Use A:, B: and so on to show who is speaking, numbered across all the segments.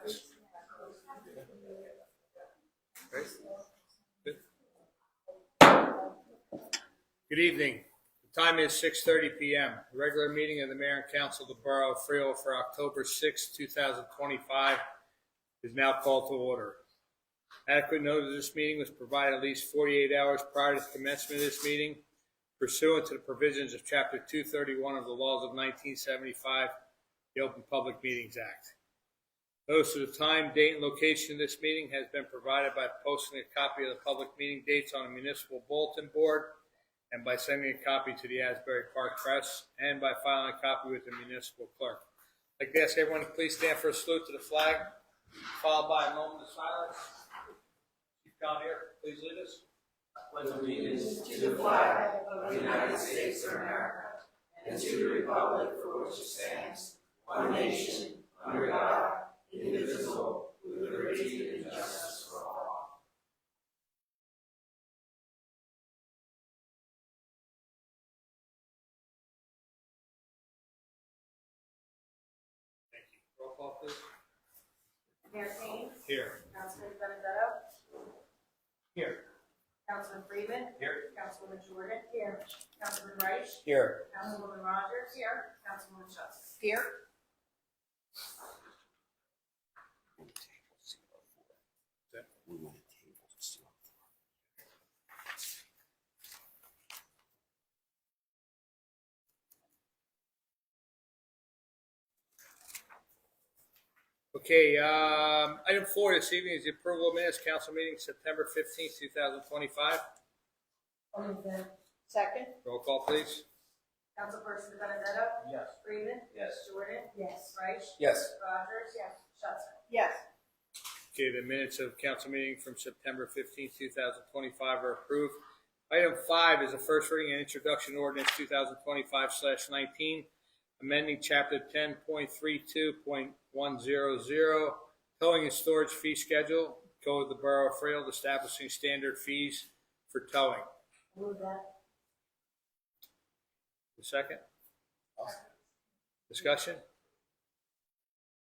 A: Great. Good. Good evening. The time is 6:30 p.m. The regular meeting of the Mayor and Council of the Borough of Freehold for October 6, 2025 is now called to order. Adequate notice of this meeting was provided at least 48 hours prior to the commencement of this meeting pursuant to the provisions of Chapter 231 of the laws of 1975, the Open Public Meetings Act. Notice of the time, date, and location of this meeting has been provided by posting a copy of the public meeting dates on a municipal bulletin board and by sending a copy to the Asbury Park Press and by filing a copy with the municipal clerk. I'd like to ask everyone to please stand for a salute to the flag, followed by a moment of silence. Chief Calvier, please lead us.
B: Pledge allegiance to the flag of the United States of America and to the republic for which it stands, one nation, under God, indivisible, with liberty and justice for all.
A: Thank you. Roll call, please.
C: Mayor Kane.
A: Here.
C: Councilman Benedetto.
A: Here.
C: Councilman Freeman.
A: Here.
C: Councilwoman Jordan. Here. Councilman Reich.
A: Here.
C: Councilwoman Rogers. Here. Councilwoman Schutz. Here.
B: We want a table to see.
A: Okay, item 4 this evening is the approval of minutes, council meeting September 15th, 2025.
C: I'll move that. Second.
A: Roll call, please.
C: Councilperson Benedetto.
A: Yes.
C: Freeman.
B: Yes.
C: Jordan. Yes. Reich.
B: Yes.
C: Rogers. Yes. Schutz. Yes.
A: Okay, the minutes of council meeting from September 15th, 2025 are approved. Item 5 is the first reading and introduction ordinance 2025/19, amending chapter 10.32.100, towing and storage fee schedule, Code of the Borough of Freehold, establishing standard fees for towing.
C: Move that.
A: The second? Discussion?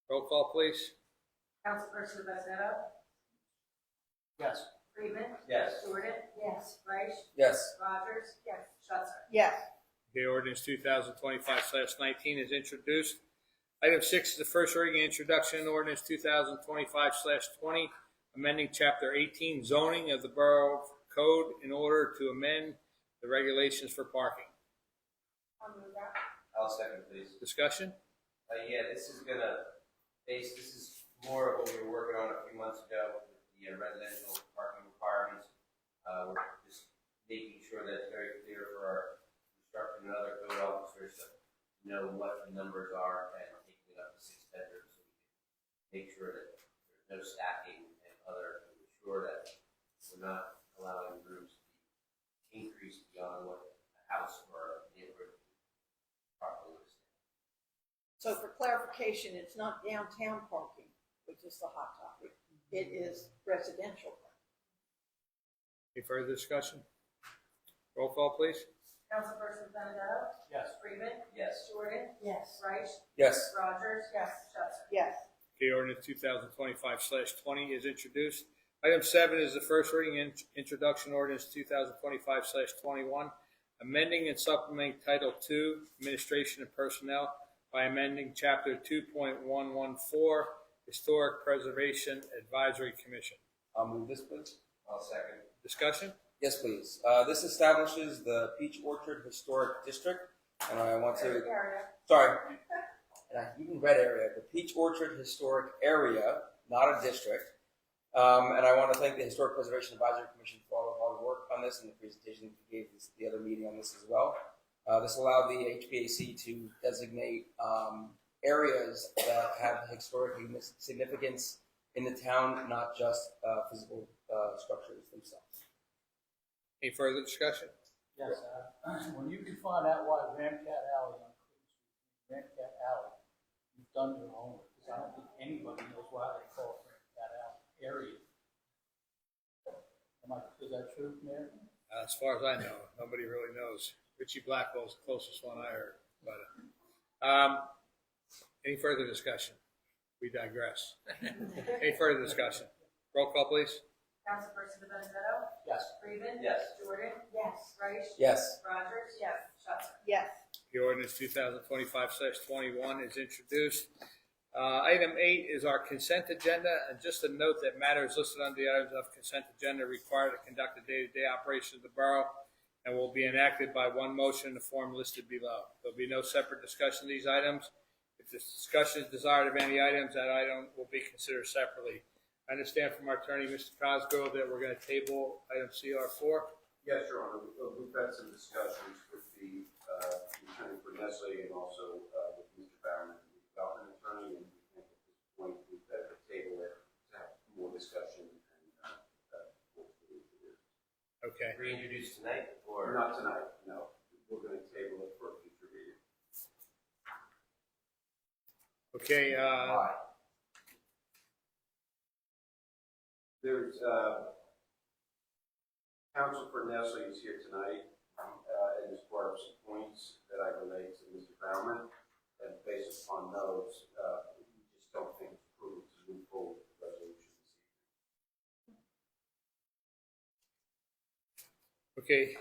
A: Roll call, please.
C: Councilperson Benedetto.
A: Yes.
C: Freeman.
B: Yes.
C: Jordan. Yes. Reich.
B: Yes.
C: Rogers. Yes. Schutz. Yes.
A: Okay, ordinance 2025/19 is introduced. Item 6 is the first reading and introduction in ordinance 2025/20, amending chapter 18 zoning of the Borough Code in order to amend the regulations for parking.
C: I'll move that.
B: I'll second, please.
A: Discussion?
D: Yeah, this is more of what we were working on a few months ago with the residential parking requirements. We're just making sure that it's very clear for our construction and other code officers to know what the numbers are and taking it up to 6 bedrooms so we can make sure that there's no stacking and other, to ensure that we're not allowing rooms to be increased beyond what a house or a neighborhood properly would stand.
E: So for clarification, it's not downtown parking, which is the hot topic. It is residential parking.
A: Any further discussion? Roll call, please.
C: Councilperson Benedetto.
A: Yes.
C: Freeman.
D: Yes.
C: Jordan. Yes. Reich.
B: Yes.
C: Rogers. Yes. Schutz.
E: Yes.
A: Okay, ordinance 2025/20 is introduced. Item 7 is the first reading and introduction ordinance 2025/21, amending and supplementing Title II, Administration and Personnel, by amending Chapter 2.114, Historic Preservation Advisory Commission.
B: I'll move this, please.
D: I'll second.
A: Discussion?
B: Yes, please. This establishes the Peach Orchard Historic District, and I want to,
C: Area.
B: sorry, even red area, the Peach Orchard Historic Area, not a district. And I want to thank the Historic Preservation Advisory Commission for all the hard work on this and the presentation that you gave the other meeting on this as well. This allowed the HPAC to designate areas that have historic significance in the town, not just physical structures themselves.
A: Any further discussion?
F: Yes, when you can find out why Ramcat Alley on Clinton Street, Ramcat Alley, you've done your homework, because I don't think anybody knows why they call it Ramcat Alley area. Is that true, Mayor?
A: As far as I know, nobody really knows. Richie Blackwell's the closest one I heard. But any further discussion? We digress. Any further discussion? Roll call, please.
C: Councilperson Benedetto?
F: Yes.
C: Freeman?
D: Yes.
C: Jordan?
E: Yes.
C: Reich?
B: Yes.
C: Rogers? Yes. Schuster?
E: Yes.
A: The ordinance 2025/21 is introduced. Item 8 is our consent agenda, and just a note that matters listed on the items of consent agenda require to conduct the day-to-day operation of the borough and will be enacted by one motion in the form listed below. There'll be no separate discussion of these items. If this discussion is desired of any items, that item will be considered separately. I understand from our attorney, Mr. Cosgrove, that we're going to table item CR4.
G: Yes, Your Honor. We've had some discussions with the attorney for Nestle and also with Mr. Barron, the development attorney, and we think at this point we've better table it to have more discussion and hopefully introduce.
A: Okay.
D: Reintroduced tonight, or?
G: Not tonight, no. We're going to table it for a future meeting.
A: Okay,
D: Why?
G: There's counsel for Nestle is here tonight and has brought up some points that I relayed to Mr. Baumann. And based upon those, we just don't think it's prudent to move forward with the resolution this evening.
A: okay.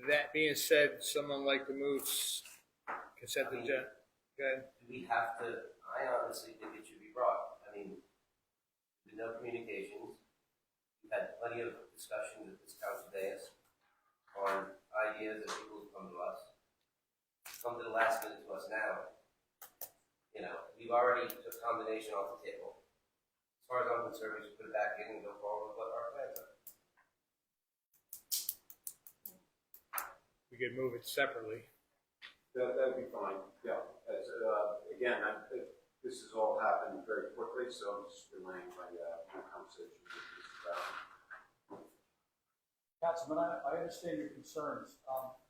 A: That being said, someone like to move consent agenda? Go ahead.
D: Do we have to, I honestly think it should be brought. I mean, there's been no communications. We've had plenty of discussions at this council dais on ideas that people have come to us. Come to the last minute to us now. You know, we've already took combination off the table. As far as I'm concerned, we should put it back in and go forward with what our plans are.
A: We could move it separately.
G: That'd be fine, yeah. As, again, this has all happened very quickly, so I'm just relaying my conversation with Mr. Brown.
F: Councilman, I understand your concerns,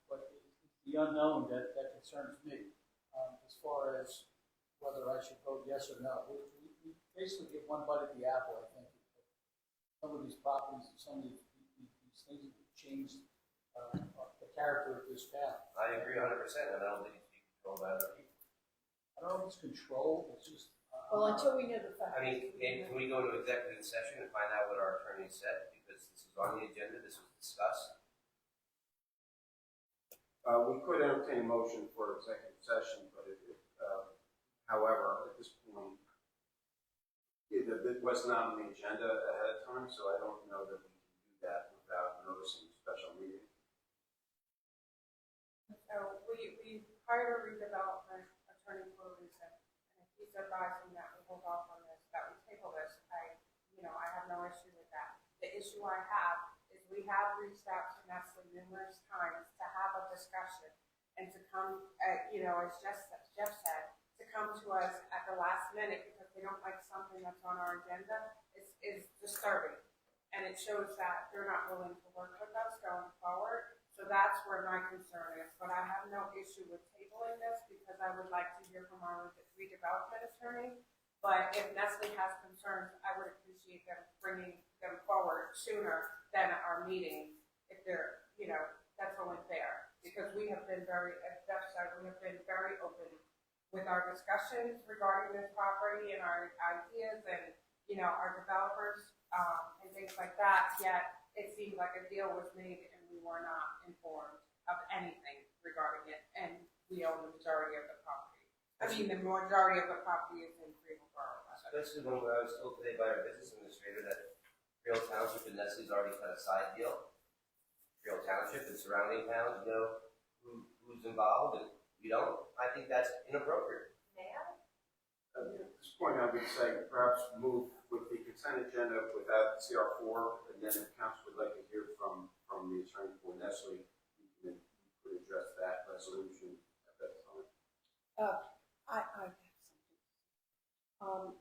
F: but it's the unknown that concerns me, as far as whether I should vote yes or no. We basically get one bite at the apple, I think. Some of these properties and some of these things have changed the character of this town.
D: I agree 100%, and I don't think it's being controlled by other people.
F: I don't know if it's control, it's just.
E: Well, until we know the facts.
D: I mean, can we go into executive session and find out what our attorney said? Because this was on the agenda, this was discussed.
G: We could entertain a motion for executive session, but however, at this point, it was not on the agenda ahead of time, so I don't know that we can do that without noticing a special meeting.
C: So we hired a redevelopment attorney for a reason. And if he's advising that we hold off on this, that we table this, I have no issue with that. The issue I have is we have reached out to Nestle numerous times to have a discussion and to come, as Jeff said, to come to us at the last minute because they don't like something that's on our agenda is disturbing. And it shows that they're not willing to work with us going forward. So that's where my concern is. But I have no issue with tabling this because I would like to hear from our redevelopment attorney. But if Nestle has concerns, I would appreciate them bringing them forward sooner than our meeting. If they're, that's only fair. Because we have been as Jeff said, we have been very open with our discussions regarding this property and our ideas and, our developers and things like that. Yet it seemed like a deal was made and we were not informed of anything regarding it. And we own the majority of the property. I mean, the majority of the property is in Greenville Borough.
D: Especially when I was told today by our business administrator that Real Township and Nestle's already cut a side deal. Real Township and surrounding towns know who's involved, and we don't. I think that's inappropriate.
G: At this point, I would say perhaps move with the consent agenda without CR4, and then if council would like to hear from the attorney for Nestle, we could address that resolution at that time.
E: I have something.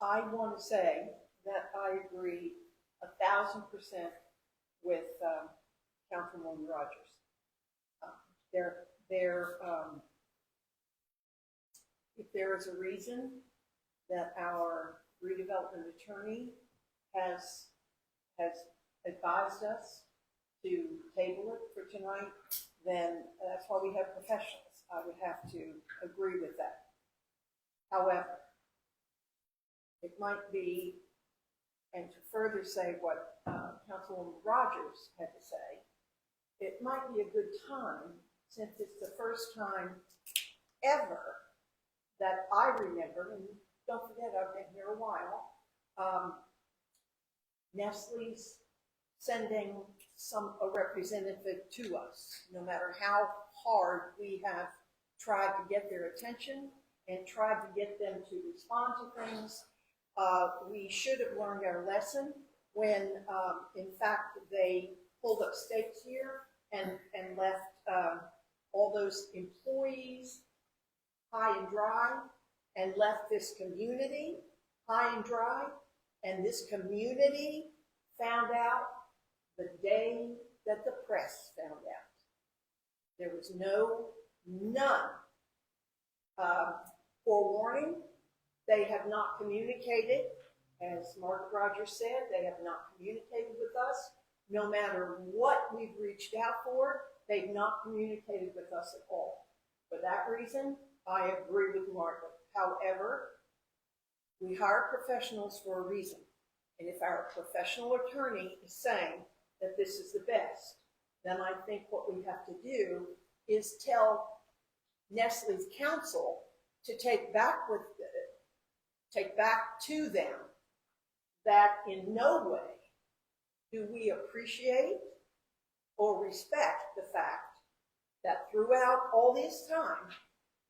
E: I want to say that I agree 1,000% with Councilwoman Rogers. If there is a reason that our redevelopment attorney has advised us to table it for tonight, then that's why we have professionals. I would have to agree with that. However, it might be, and to further say what Councilwoman Rogers had to say, it might be a good time, since it's the first time ever that I remember, and don't forget I've been here a while, Nestle's sending a representative to us, no matter how hard we have tried to get their attention and tried to get them to respond to things. We should have learned our lesson when, in fact, they pulled up stakes here and left all those employees high and dry, and left this community high and dry, and this community found out the day that the press found out. There was none forewarning. They have not communicated, as Margaret Rogers said, they have not communicated with us. No matter what we've reached out for, they've not communicated with us at all. For that reason, I agree with Margaret. However, we hire professionals for a reason. And if our professional attorney is saying that this is the best, then I think what we have to do is tell Nestle's counsel to take back to them that in no way do we appreciate or respect the fact that throughout all this time,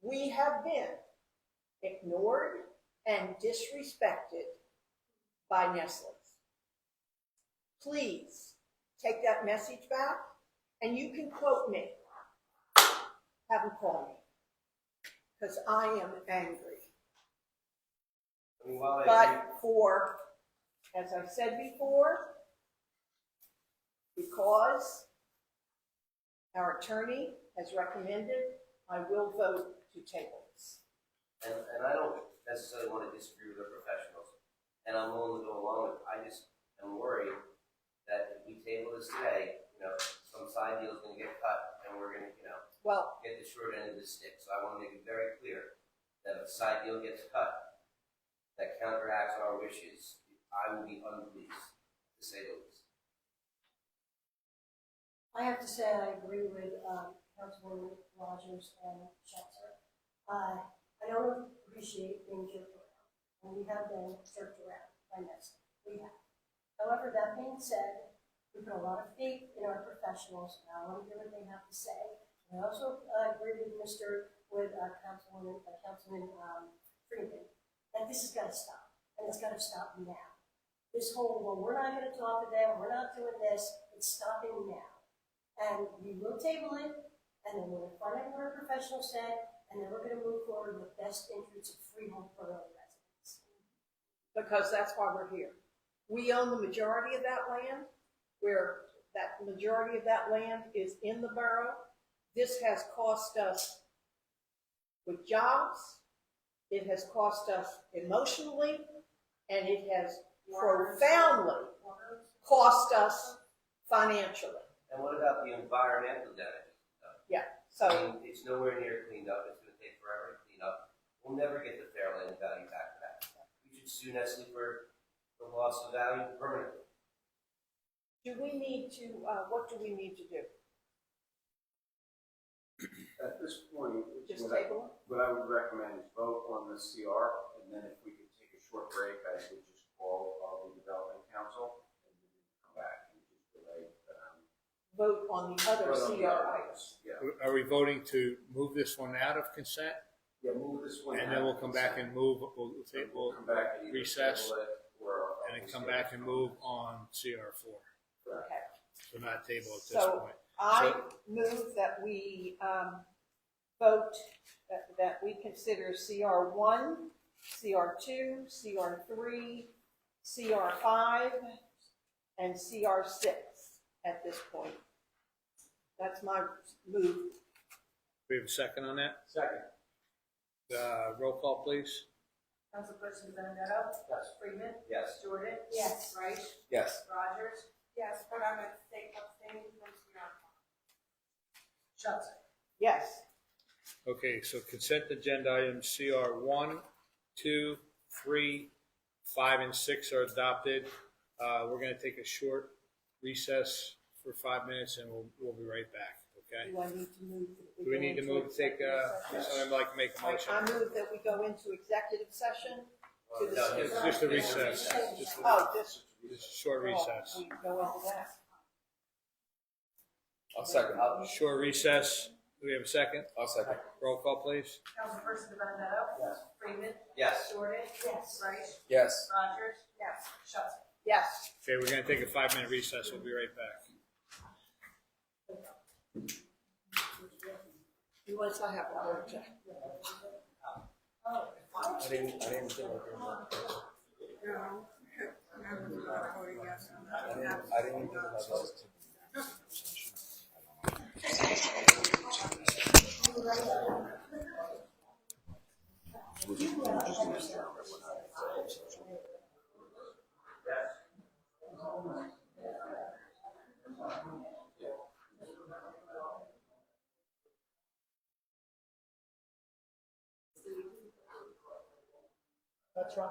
E: we have been ignored and disrespected by Nestle's. Please take that message back, and you can quote me. Have them call me, because I am angry.
D: I mean, while I
E: But for, as I said before, because our attorney has recommended, I will vote to table this.
D: And I don't necessarily want to disagree with the professionals, and I'm willing to go along with it. I just am worried that if we table this today, some side deal is going to get cut, and we're going to,
E: Well,
D: get the short end of the stick. So I want to make it very clear that if a side deal gets cut that counteracts our wishes, I will be unpleased, to say the least.
H: I have to say I agree with Councilwoman Rogers and Shelter. I don't appreciate being jerked around, and we have been jerked around by Nestle. We have. However, that being said, we put a lot of faith in our professionals, and I want to hear what they have to say. And I also agree with Councilman Freeman that this has got to stop, and it's got to stop now. This whole, well, we're not going to talk to them, we're not doing this, it's stopping now. And we will table it, and then we're going to find out what our professionals said, and then we're going to move forward with best interests of Freehold Borough residents.
E: because that's why we're here. We own the majority of that land, where that majority of that land is in the borough. This has cost us with jobs, it has cost us emotionally, and it has profoundly cost us financially.
D: And what about the environmental damages? I
E: So,
D: mean, it's nowhere near cleaned up. It's going to take forever to clean up. We'll never get the fair land value back for that. We should sue Nestle for the loss of value permanently.
E: do we need to, what do we need to do?
G: At this point,
E: Just
G: what I-
E: table it?
G: what I would recommend is vote on the CR, and then if we could take a short break, I would just call our redevelopment council, and then come back and just delay.
E: Vote on the other
G: vote on the
E: CR
G: other
E: items.
G: ones. Yeah,
A: Are we voting to move this one out of consent?
G: yeah, move this one.
A: And then we'll come back and move,
G: We'll come back and either
A: recess,
G: table it or.
A: and then come back and move on CR4.
G: Correct.
E: Okay.
A: So not table at this
E: So-
A: point.
E: I move that we vote, that we consider CR1, CR2, CR3, CR5, and CR6 at this point. That's my move.
A: We have a second on that?
F: Second.
A: Roll call, please.
C: Councilperson Benedetto?
G: Yes.
C: Freeman?
D: Yes.
C: Jordan?
H: Yes.
C: Wright?
B: Yes.
C: Rogers? Yes, but I'm abstaining from CR.
H: Shelter.
E: Yes.
A: Okay, so consent agenda items CR 1, 2, 3, 5 and 6 are adopted. We're going to take a short recess for 5 minutes, and we'll be right back. Okay?
E: Do I need to move?
A: Do we need to move to take? Someone like to make a motion?
E: I move that we go into executive session to
A: It's
E: discuss.
A: just a recess. Just a short recess.
E: We go into that.
B: I'll second.
A: Short recess. Do we have a second?
B: I'll second.
A: Roll call, please.
C: Councilperson Benedetto?
F: Yes.
C: Freeman?
D: Yes.
C: Jordan?
H: Yes.
C: Rice?
B: Yes.
C: Rogers? Yes. Shelter?
E: Yes.
A: Okay, we're going to take a 5-minute recess. We'll be right back.
E: You want to have a word, Jack?
B: I didn't feel like it was. I didn't feel like it was.
F: That's right.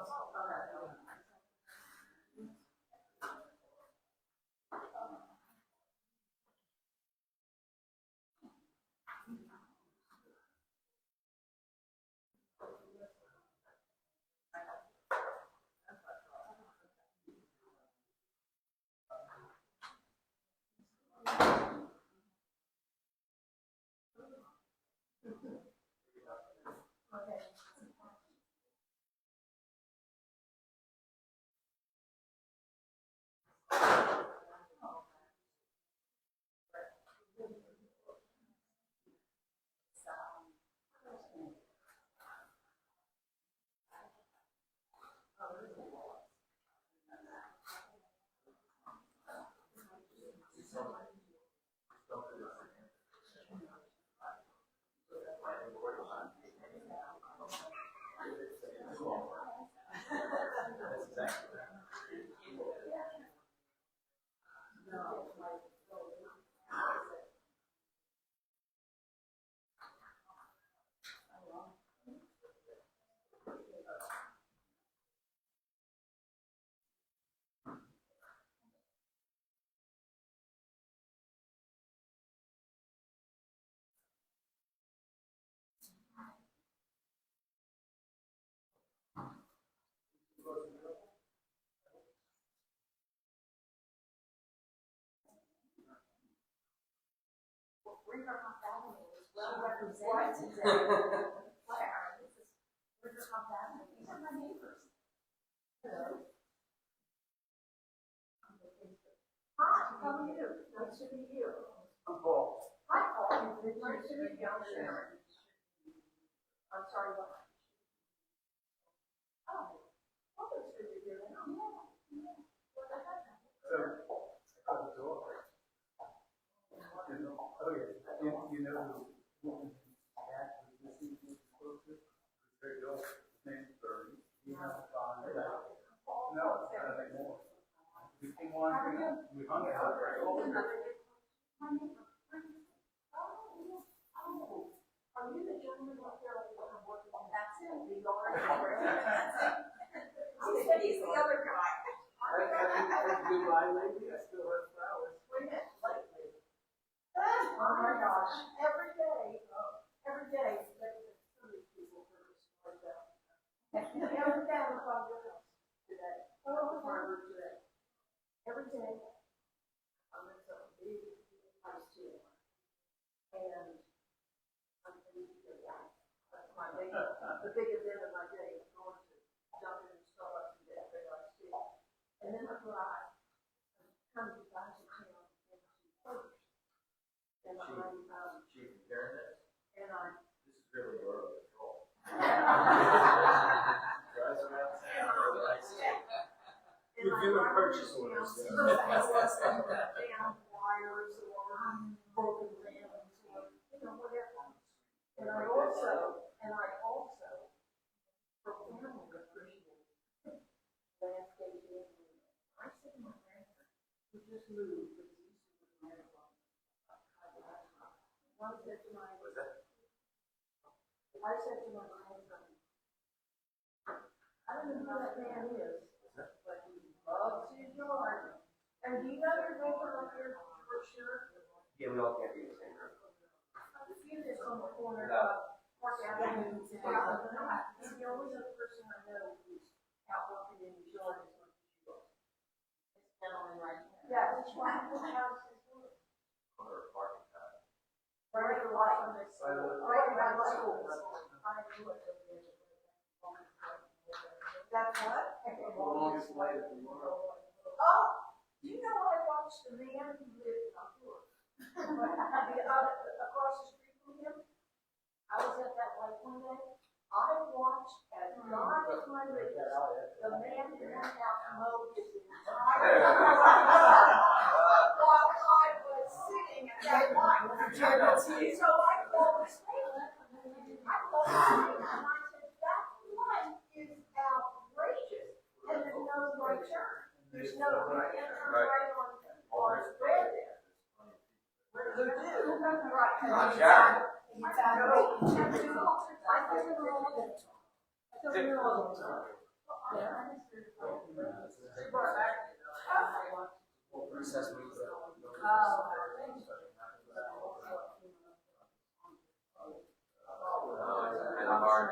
H: Well represented today. Claire, this is River Hop Avenue. These are my neighbors. Hello. Hi, how are you? Nice to meet you.
F: I'm Paul.
H: Hi, Paul. Nice to meet you. I'm Sharon. I'm sorry, what? Oh, well, that's good to hear. Yeah. What the heck?
F: So, I got a door. Oh, yeah. You know the woman that was listening to the closest? Very good. His name's Bernie. He has a father. No, it's not anymore. We came on, we hung out right over there.
H: Are you the gentleman up there like I'm working on? That's him, the yard. He's the other guy.
F: Good line lately, I still have flowers.
H: Wait a minute, lately. Oh my gosh, every day, like some of these people are just like that. Every day I'm on your house today. Oh, Harvard today. Every day, I'm in some big house too. And I'm going to do that. That's my day, the big event of my day, is going to jump in and Starbucks and get a big ice tea. And then I drive, come to buy some town and some first. And
D: Chief, in fairness,
H: and I'm.
D: this is really your control.
H: And
D: Drives around
F: You're doing purchase orders,
H: down wires or broken limbs or, whatever. And I also, profoundly appreciate landscaping. I said to my grandson, who just moved, but he's used to the I said to my grandson, I don't know who that man is,
E: And do you know your neighbor up here, for sure?
B: Yeah, we all can't be in the same room.
E: The few that's on the corner of Park Avenue and he's the only other person I know who's out walking in his yard is one of his dogs. This gentleman right here. Yeah, which one, which house is it?
B: Or parking lot.
E: Right on the right by the school. That's what? Oh, you know, I watched the man who lived on tour. Across the street from him. I was at that light one day. I watched as God is my witness, the man who went out and mowed his entire while I was sitting at that light. So I called the state. I called the state and I said, that light is outrageous. And there's no right turn. There's no right turn right on red there. Who do? Right.
B: Sharon. Recess means and I'm hard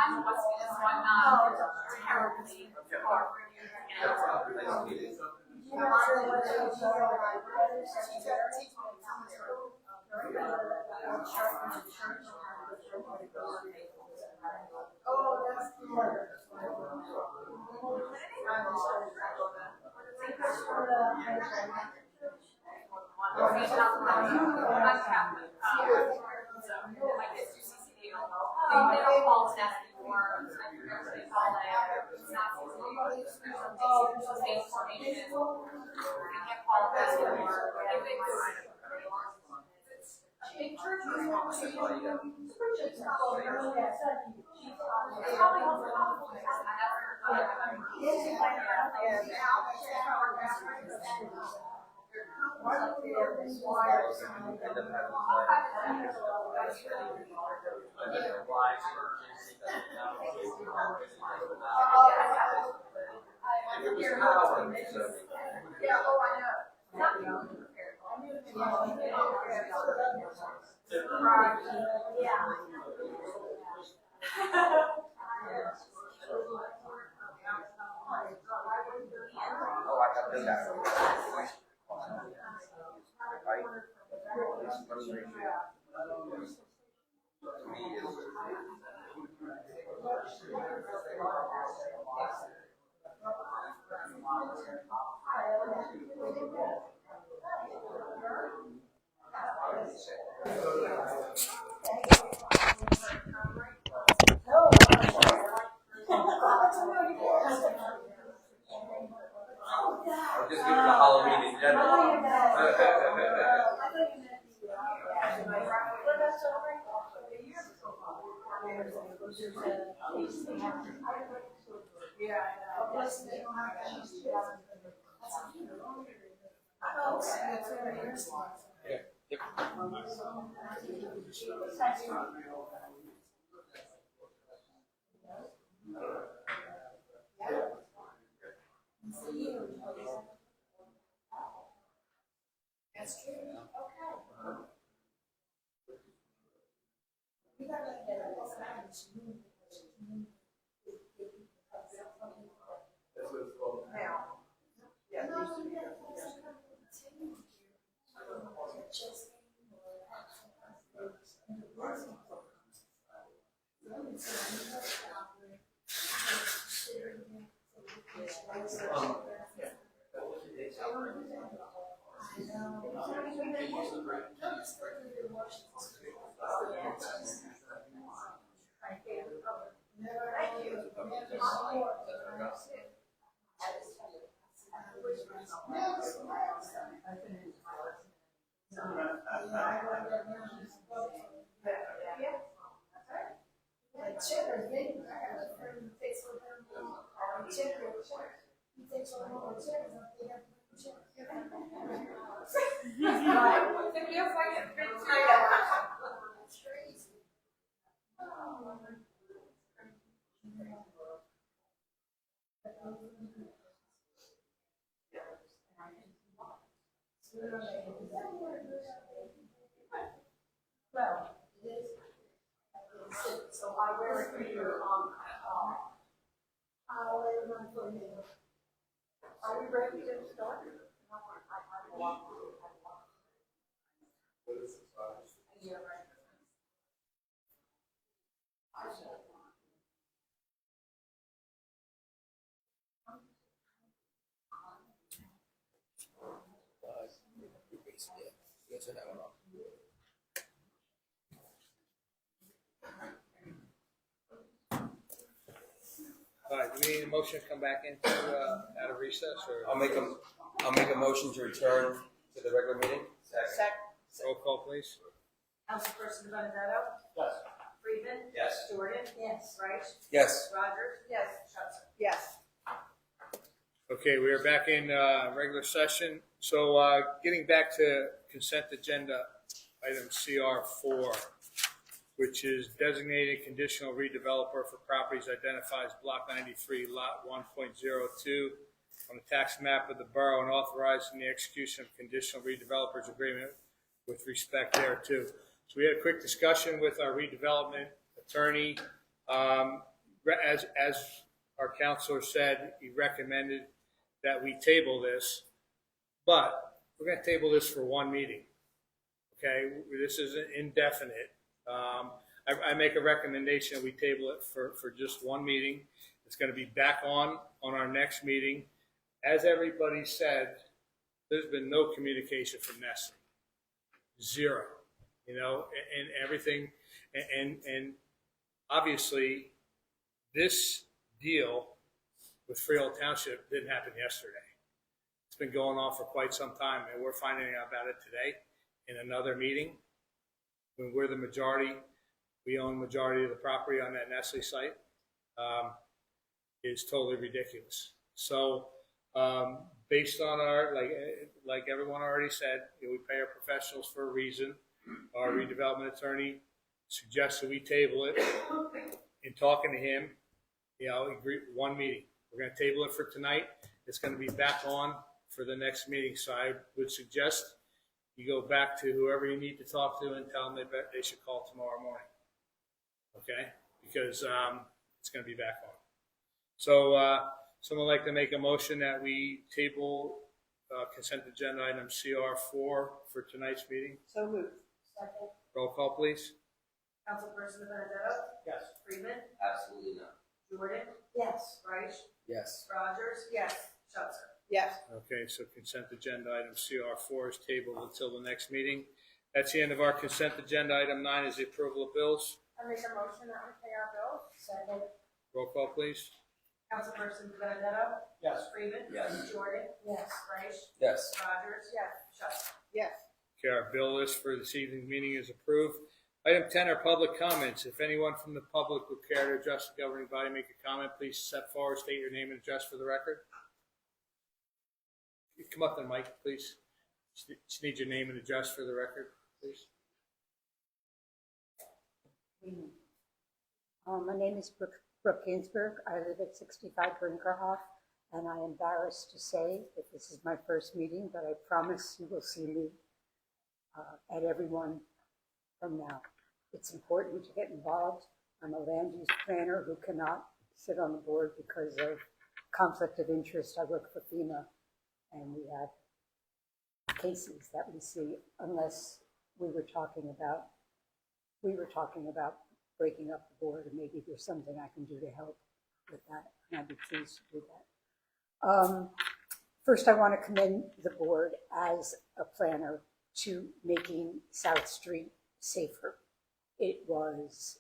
C: I'm Wesleyan, so I'm not terribly far from you.
E: Oh, that's smart.
C: I'm Catholic. So my kids do CCD. They don't call us nasty anymore. I forget what they call it. It's not CCD. It's state formation. We can't call it that anymore.
E: In church, we want to yeah, oh, I know.
B: Oh, I got this out. Right? Let me make sure. To me is. I'll just give it a Halloween in general.
E: Yeah, I know. Plus, they don't have any. That's very interesting. That's true. Okay. We gotta get it. Now. Yeah.
H: Well, so I wear it for your, I'll wear one for you. Are we ready to start? Yeah, right.
B: Yeah, turn that one off.
A: All right, do we need a motion to come back into, out of recess, or?
B: I'll make a motion to return to the regular meeting.
A: Roll call, please.
C: Councilperson Benedetto?
F: Yes.
C: Friedman?
D: Yes.
C: Jordan?
H: Yes.
C: Reich?
B: Yes.
C: Rogers? Yes. Schuster?
E: Yes.
A: Okay, we are back in regular session. So getting back to consent agenda item CR4, which is designated conditional redeveloper for properties identified as Block 93, Lot 1.02 on the tax map of the borough, and authorizing the execution of conditional redevelopers agreement with respect thereto. So we had a quick discussion with our redevelopment attorney. As our counselor said, he recommended that we table this, but we're going to table this for one meeting. Okay, this isn't indefinite. I make a recommendation that we table it for just one meeting. It's going to be back on our next meeting. As everybody said, there's been no communication from Nestle. Zero. You know, and everything, and obviously this deal with Freehold Township didn't happen yesterday. It's been going on for quite some time, and we're finding out about it today in another meeting. When we're the majority, we own majority of the property on that Nestle site, is totally ridiculous. So based on our, like everyone already said, you know, we pay our professionals for a reason. Our redevelopment attorney suggested we table it. In talking to him, you know, agreed one meeting. We're going to table it for tonight. It's going to be back on for the next meeting. So I would suggest you go back to whoever you need to talk to and tell them they should call tomorrow morning. Okay? Because it's going to be back on. So someone would like to make a motion that we table consent agenda item CR4 for tonight's meeting.
E: So moved.
H: Second.
A: Roll call, please.
C: Councilperson Benedetto?
F: Yes.
C: Freeman?
D: Absolutely not.
C: Jordan?
H: Yes.
C: Reich?
B: Yes.
C: Rogers? Yes. Schuster?
E: Yes.
A: Okay, so consent agenda item CR4 is tabled until the next meeting. That's the end of our consent agenda. Item 9 is the approval of bills.
C: I make a motion that we pay our bills.
H: Second.
A: Roll call, please.
C: Councilperson Benedetto?
F: Yes.
C: Freeman?
D: Yes.
C: Jordan?
H: Yes.
C: Reich?
B: Yes.
C: Rogers? Yes. Schuster?
E: Yes.
A: Okay, our bill list for this evening's meeting is approved. Item 10 are public comments. If anyone from the public would care to address the governing body, make a comment, please step forward, state your name and address for the record. Come up to the mic, please. Just need your name and address for the record, please.
I: My name is Brooke Ginsburg. I live at 65 Brinkerhoff, and I am embarrassed to say that this is my first meeting, but I promise you will see me at every one from now. It's important to get involved. I'm a land use planner who cannot sit on the board because of conflict of interest. I work for FEMA, and we have cases that we see unless we were talking about breaking up the board, and maybe there's something I can do to help with that, and I'd be pleased to do that. First, I want to commend the board as a planner to making South Street safer. It was,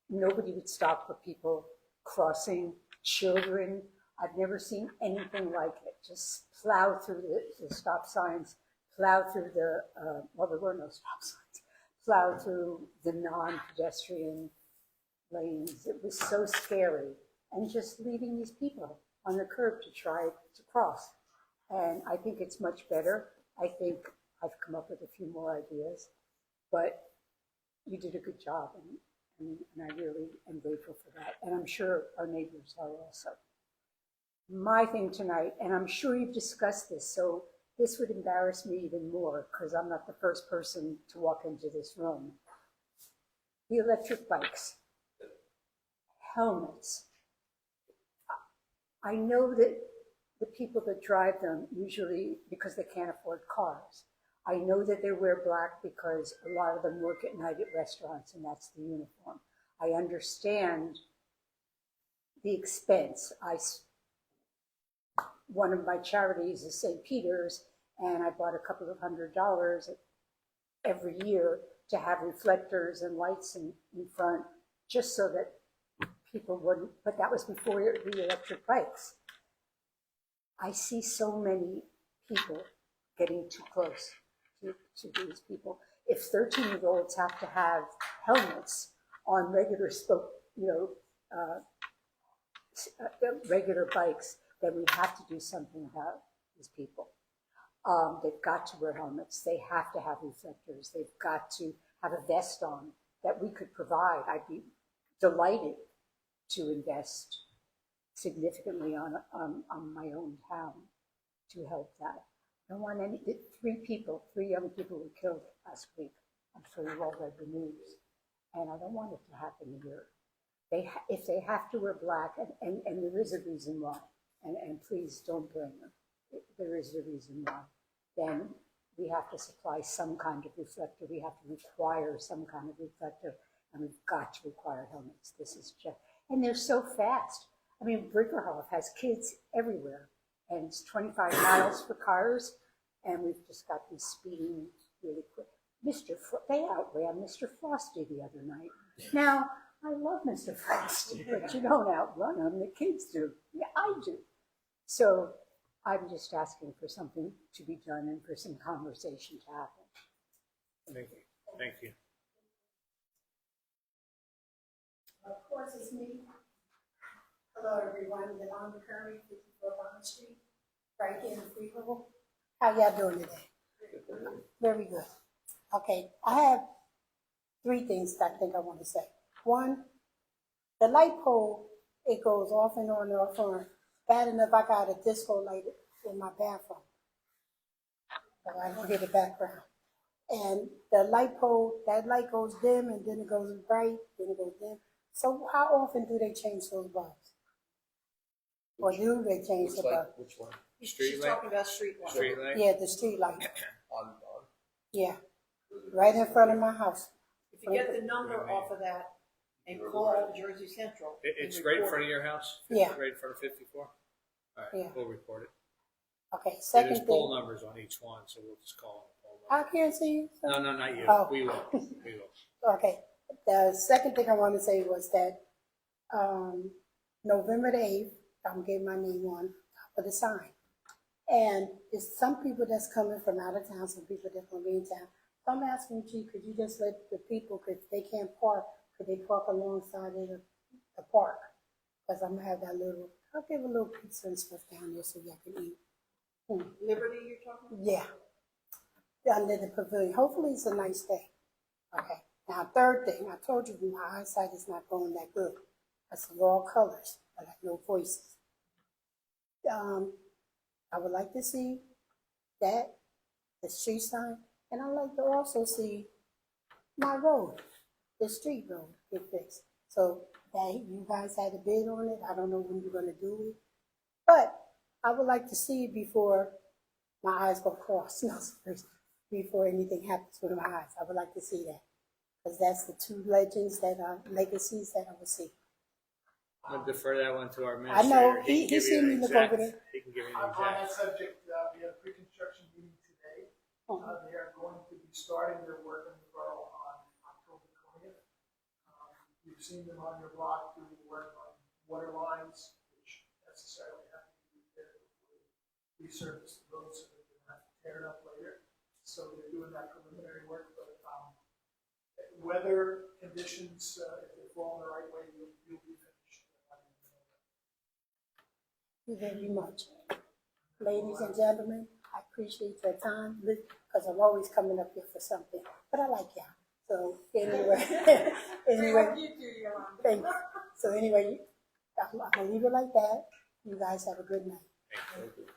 I: nobody would stop for people crossing, children. I've never seen anything like it. Just plow through the stop signs, plow through well, there were no stop signs, plow through the non-pedestrian lanes. It was so scary. And just leaving these people on the curb to try to cross. And I think it's much better. I think I've come up with a few more ideas, but you did a good job, and I really am grateful for that. And I'm sure our neighbors are also. My thing tonight, and I'm sure you've discussed this, so this would embarrass me even more because I'm not the first person to walk into this room. The electric bikes, helmets. I know that the people that drive them usually because they can't afford cars. I know that they wear black because a lot of them work at night at restaurants and that's the uniform. I understand the expense. One of my charities is St. Peter's, and I bought a couple of $100 every year to have reflectors and lights in front just so that people wouldn't, but that was before the electric bikes. I see so many people getting too close to these people. If 13-year-olds have to have helmets on regular bikes, then we have to do something about these people. They've got to wear helmets. They have to have reflectors. They've got to have a vest on that we could provide. I'd be delighted to invest significantly on my own town to help that. I don't want three young people were killed last week. I'm sure you've all read the news. And I don't want it to happen here. If they have to wear black, and there is a reason why, and please don't blame them. There is a reason why. Then we have to supply some kind of reflector. We have to require some kind of reflector, and we've got to require helmets. This is just, and they're so fast. I mean, Brinkerhoff has kids everywhere, and it's 25 miles for cars, and we've just got them speeding really quick. They outran Mr. Frosty the other night. Now, I love Mr. Frosty, but you don't outrun him. The kids do. Yeah, I do. So I'm just asking for something to be done and for some conversation to happen.
A: Thank you. Thank you.
H: Of course, it's me. Hello, everyone. Yolanda Curry, 54 Bond Street, right here in Freehold. How y'all doing today? Very good. Okay, I have three things that I think I want to say. One, the light pole, it goes off and on and off and on. Bad enough I got a disco light in my bathroom, so I don't hear the background. And the light pole, that light goes dim and then it goes bright, then it goes dim. So how often do they change those bulbs? Or do they change the bulb?
B: Which one?
A: Street
E: She's
A: light?
E: talking about street light.
A: Street light?
H: Yeah, the street light.
B: On.
H: Yeah, right in front of my house.
E: If you get the number off of that and call Jersey Central.
A: It's
E: and
A: right in
E: report
A: front of your house?
H: Yeah.
A: Right in front of 54? All right,
H: Yeah.
A: we'll report it.
H: Okay,
A: There's
H: second
A: poll
H: thing.
A: numbers on each one, so we'll just call them.
H: I can't see you. sir.
A: No, not you.
H: Oh.
A: We will. We will.
H: Okay, the second thing I want to say was that November the 8th, I'm getting my name on top of the sign. And it's some people that's coming from out of town, some people that's going to be in town. So I'm asking Chief, could you just let the people, because they can't park, could they park alongside of the park? Because I'm going to have that little, I'll give a little pizza and stuff down there so y'all can eat.
E: Liberty you're talking about?
H: Yeah, under the pavilion. Hopefully it's a nice day. Okay. Now, third thing, I told you my eyesight is not going that good. I see all colors, but I have no voices. I would like to see that, the street sign, and I'd like to also see my road, the street road, get fixed. So that you guys had a bid on it. I don't know when you're going to do it, but I would like to see it before my eyes go cross. No, before anything happens with my eyes. I would like to see that.
I: because that's the two legends that are legacies that I will see.
A: I'm gonna defer that one to our
I: I
A: administrator.
I: know,
A: He can
I: he
A: give you
I: seen
A: an
I: me look
A: exact-
I: over there.
A: He can give you
F: On
A: an
F: that
A: exact.
F: subject, we had a pre-construction meeting today. They are going to be starting their work in the borough on October 20th. You've seen them on your block doing work on water lines, which necessarily have to be repaired before we resurface the road so that they don't have to tear it up later. So they're doing that preliminary work, but weather conditions, if they fall in the right way, you'll be finished.
I: Thank you very much. Ladies and gentlemen, I appreciate your time, because I'm always coming up here for something, but I like y'all. So anyway, thank you. So anyway, I'm gonna leave it like that. You guys have a good night.
A: Thank you.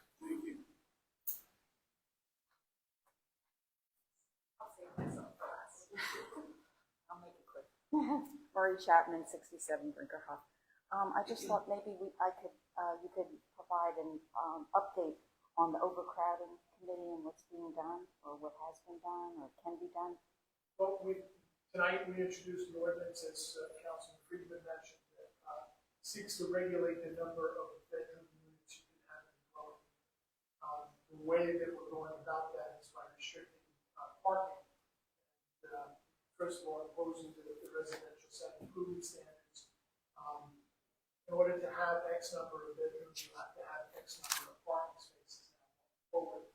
J: I'll make it quick. Murray Chapman, 67 Brinkerhoff. I just thought maybe you could provide an update on the overcrowding committee and what's being done, or what has been done, or can be done.
F: Well, tonight we introduced an ordinance, as Councilman Friedman mentioned, that seeks to regulate the number of bedroom units you can have in a dwelling. The way that we're going about that is by restricting parking. First of all, imposing the residential set improvement standards. In order to have X number of bedrooms, you have to have X number of parking spaces now forward,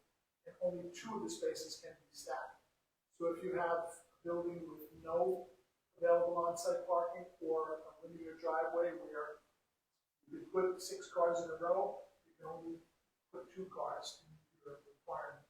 F: and only 2 of the spaces can be stacked. So if you have a building with no available on-site parking or a linear driveway where you could put 6 cars in a row, you can only put 2 cars in your requirement.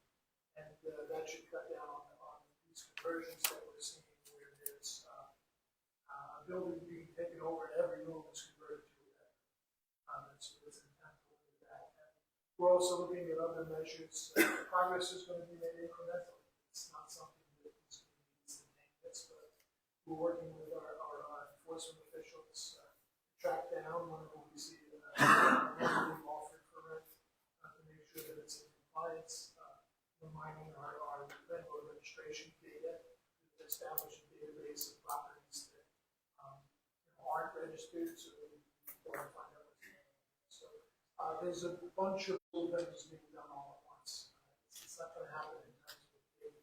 F: And that should cut down on these conversions that we're seeing where there's a building being taken over and every room is converted to a bedroom. So it's an attempt to limit that. And we're also looking at other measures. Progress is going to be made incrementally. It's not something that is going to be instantaneous, but we're working with our enforcement officials to track down whenever we see being offered for rent to make sure that it's in compliance. Reminding our rental registration data to establish a database of properties that aren't registered, so that we can find out what's going on. So there's a bunch of little things being done all at once. It's not going to happen in terms of big,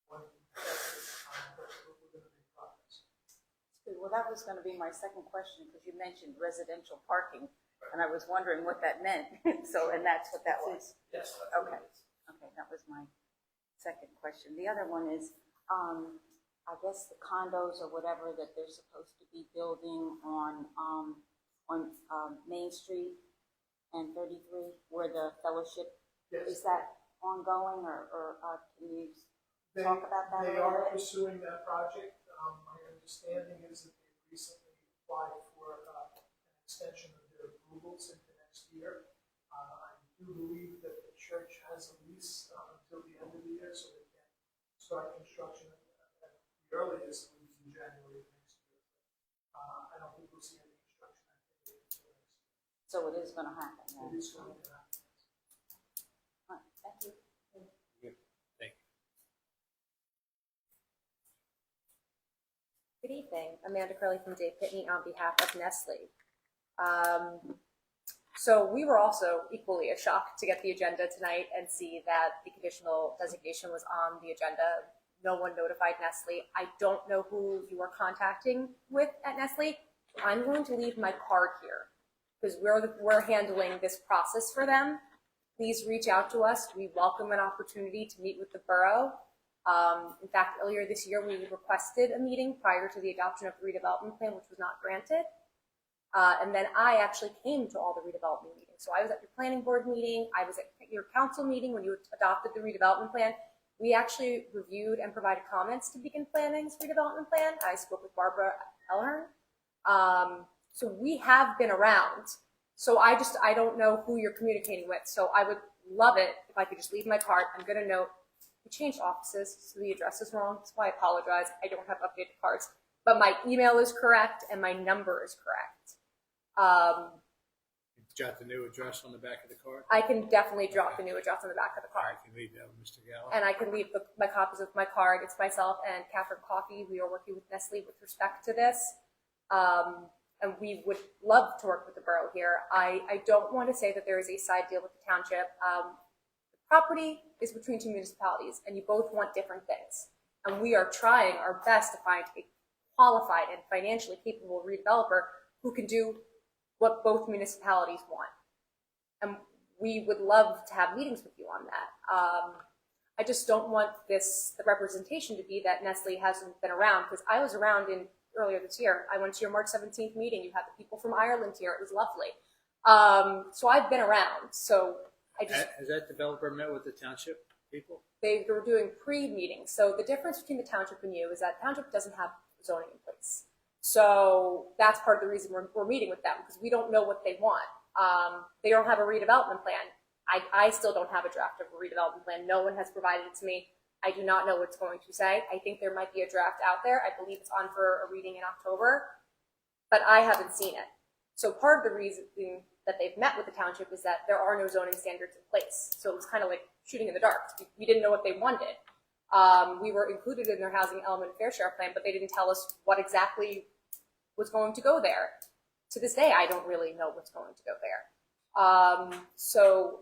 F: one effort, but we're going to make progress.
J: Well, that was going to be my second question, because you mentioned residential parking, and I was wondering what that meant. And that's what that was.
B: Yes.
J: Okay. Okay, that was my second question. The other one is, I guess the condos or whatever that they're supposed to be building on Main Street and 33, where the fellowship,
F: Yes.
J: is that ongoing, or can you talk about that
F: They
J: a little
F: are
J: bit?
F: pursuing that project. My understanding is that they recently applied for an extension of their approvals into next year. I do believe that the church has a lease until the end of the year, so they can start construction at the earliest in January of next year. I don't think we'll see any construction activity until next year.
J: So it is going to happen. Yeah.
F: It is going to happen.
J: All right, thank you.
A: Thank you.
K: Good evening. Amanda Curley from Dave Pitney on behalf of Nestle. So we were also equally as shocked to get the agenda tonight and see that the conditional designation was on the agenda. No one notified Nestle. I don't know who you are contacting with at Nestle. I'm going to leave my card here because we're handling this process for them. Please reach out to us. We welcome an opportunity to meet with the borough. In fact, earlier this year, we requested a meeting prior to the adoption of the redevelopment plan, which was not granted. And then I actually came to all the redevelopment meetings. So I was at your planning board meeting. I was at your council meeting when you adopted the redevelopment plan. We actually reviewed and provided comments to Beacon Planning's redevelopment plan. I spoke with Barbara Ellern. So we have been around. So I don't know who you're communicating with. So I would love it if I could just leave my card. I'm going to note we changed offices, so the address is wrong. So I apologize. I don't have updated cards. But my email is correct and my number is correct.
A: Jot the new address on the back of the card.
K: I can definitely drop the new address on the back of the card.
A: I can leave that with Mr. Gallo.
K: And I can leave my copies of my card. It's myself and Catherine Coffey. We are working with Nestle with respect to this. And we would love to work with the borough here. I don't want to say that there is a side deal with the township. The property is between two municipalities, and you both want different things. And we are trying our best to find a qualified and financially capable redeveloper who can do what both municipalities want. And we would love to have meetings with you on that. I just don't want the representation to be that Nestle hasn't been around, because I was around earlier this year. I went to your March 17th meeting. You had the people from Ireland here. It was lovely. So I've been around. So
A: Has that developer met with the township people?
K: They were doing pre-meetings. So the difference between the township and you is that the township doesn't have zoning in place. So that's part of the reason we're meeting with them, because we don't know what they want. They don't have a redevelopment plan. I still don't have a draft of a redevelopment plan. No one has provided it to me. I do not know what it's going to say. I think there might be a draft out there. I believe it's on for a reading in October, but I haven't seen it. So part of the reason that they've met with the township is that there are no zoning standards in place. So it was kind of like shooting in the dark. We didn't know what they wanted. We were included in their housing element fair share plan, but they didn't tell us what exactly was going to go there. To this day, I don't really know what's going to go there. So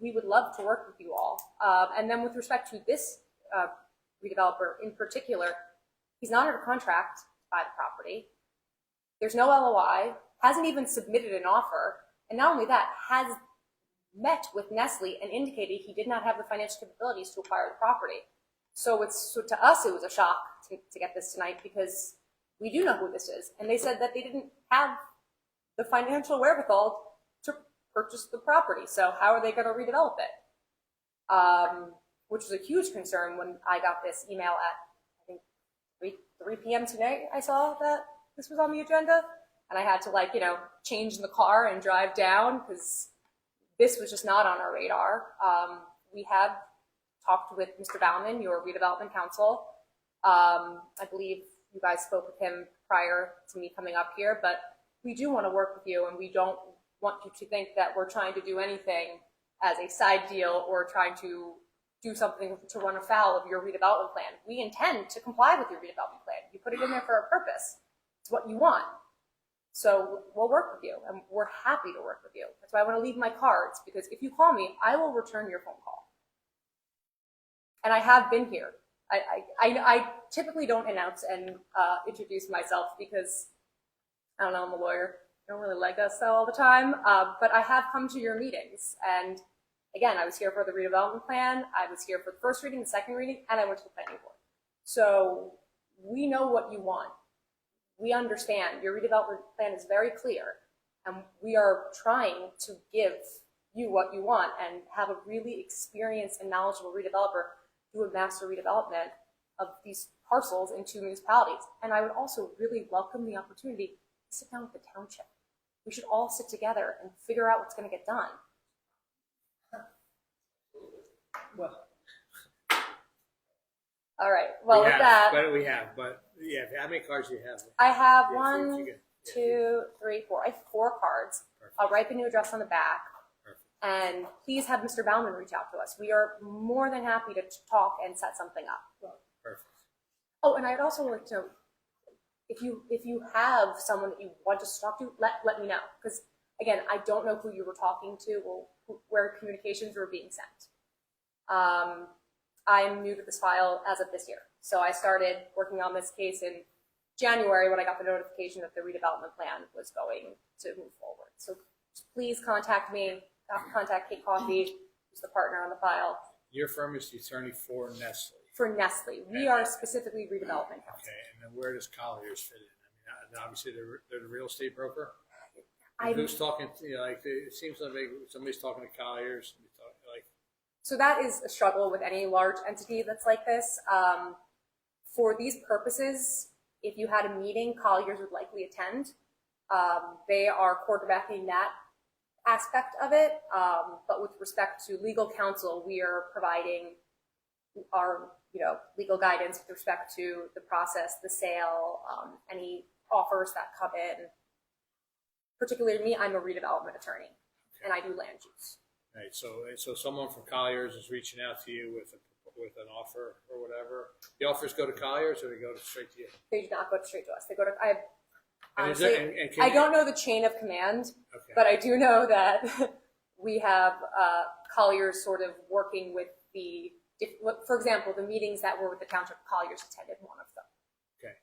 K: we would love to work with you all. And then with respect to this redeveloper in particular, he's not under contract to buy the property. There's no LOI, hasn't even submitted an offer, and not only that, has met with Nestle and indicated he did not have the financial capabilities to acquire the property. So to us, it was a shock to get this tonight, because we do know who this is. And they said that they didn't have the financial wherewithal to purchase the property. So how are they going to redevelop it? Which was a huge concern when I got this email at, I think, 3 p.m. today. I saw that this was on the agenda, and I had to change in the car and drive down, because this was just not on our radar. We have talked with Mr. Bauman, your redevelopment counsel. I believe you guys spoke with him prior to me coming up here, but we do want to work with you, and we don't want you to think that we're trying to do anything as a side deal or trying to do something to run afoul of your redevelopment plan. We intend to comply with your redevelopment plan. You put it in there for a purpose. It's what you want. So we'll work with you, and we're happy to work with you. That's why I want to leave my cards, because if you call me, I will return your phone call. And I have been here. I typically don't announce and introduce myself, because, I don't know, I'm a lawyer. I don't really like us all the time, but I have come to your meetings. And again, I was here for the redevelopment plan. I was here for the first reading, the second reading, and I went to the planning board. So we know what you want. We understand your redevelopment plan is very clear, and we are trying to give you what you want and have a really experienced and knowledgeable redeveloper do a master redevelopment of these parcels in two municipalities. And I would also really welcome the opportunity to sit down with the township. We should all sit together and figure out what's going to get done.
E: Well,
K: all right. Well, with that,
A: But how many cards do you have?
K: I have
A: Yeah,
K: one,
A: if you get-
K: 2, 3, 4. I have 4 cards.
A: Perfect.
K: I'll write the new address on the back.
A: Perfect.
K: And please have Mr. Bauman reach out to us. We are more than happy to talk and set something up.
A: Perfect.
K: Oh, and I'd also like to know, if you have someone that you want us to talk to, let me know. Because again, I don't know who you were talking to or where communications were being sent. I'm new to this file as of this year. So I started working on this case in January when I got the notification that the redevelopment plan was going to move forward. So please contact me, contact Kate Coffey, who's the partner on the file.
A: Your firm is the attorney for Nestle.
K: For Nestle. We are specifically redevelopment counsel.
A: Okay, and then where does Colliers fit in? I mean, obviously they're the real estate broker.
K: I'm-
A: Who's talking? It seems like somebody's talking to Colliers.
K: So that is a struggle with any large entity that's like this. For these purposes, if you had a meeting, Colliers would likely attend. They are quarterbacking that aspect of it. But with respect to legal counsel, we are providing our legal guidance with respect to the process, the sale, any offers that come in. Particularly me, I'm a redevelopment attorney, and I do land use.
A: Right, so someone from Colliers is reaching out to you with an offer or whatever. The offers go to Colliers or they go straight to you?
K: They do not go straight to us. They go to,
A: And is
K: honestly,
A: there- and can
K: I
A: you-
K: don't know the chain of command,
A: Okay.
K: but I do know that we have Colliers sort of working with for example, the meetings that were with the township, Colliers attended one of them.
A: Okay,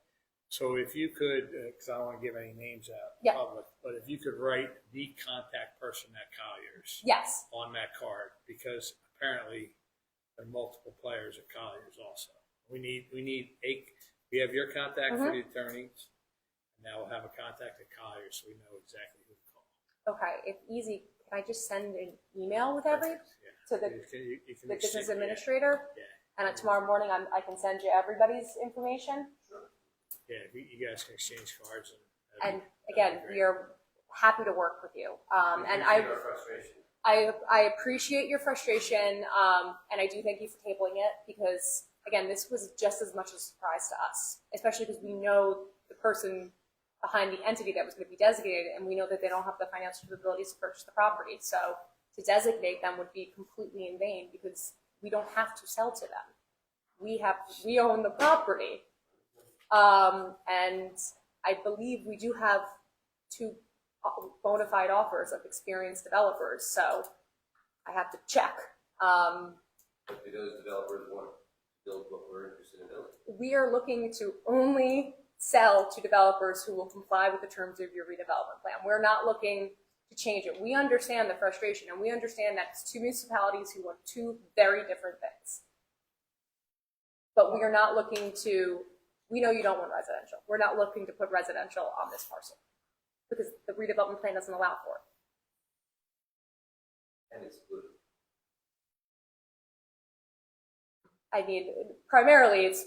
A: so if you could, because I don't want to give any names out in
K: Yeah.
A: public, but if you could write the contact person at Colliers
K: Yes,
A: on that card, because apparently there are multiple players at Colliers also. We have your contact for the attorneys, and now we'll have a contact at Colliers so we know exactly who to call.
K: okay, if easy, can I just send an email with every,
A: Yeah.
K: to the
A: You can
K: the business
A: exchange-
K: administrator?
A: Yeah,
K: And tomorrow morning, I can send you everybody's information.
A: yeah, you guys can exchange cards.
K: And
A: that'd
K: again,
A: be great.
K: we are happy to work with you. And
D: Appreciate our frustration.
K: I appreciate your frustration, and I do thank you for tabling it because, again, this was just as much a surprise to us, especially because we know the person behind the entity that was going to be designated, and we know that they don't have the financial capabilities to purchase the property. So to designate them would be completely in vain because we don't have to sell to them. We own the property. And I believe we do have 2 bona fide offers of experienced developers, so I have to check.
D: If those developers want to build what we're interested in building.
K: We are looking to only sell to developers who will comply with the terms of your redevelopment plan. We're not looking to change it. We understand the frustration, and we understand that it's 2 municipalities who want 2 very different things. But we are not looking to, we know you don't want residential. We're not looking to put residential on this parcel because the redevelopment plan doesn't allow for it.
D: And exclude.
K: I mean, primarily it's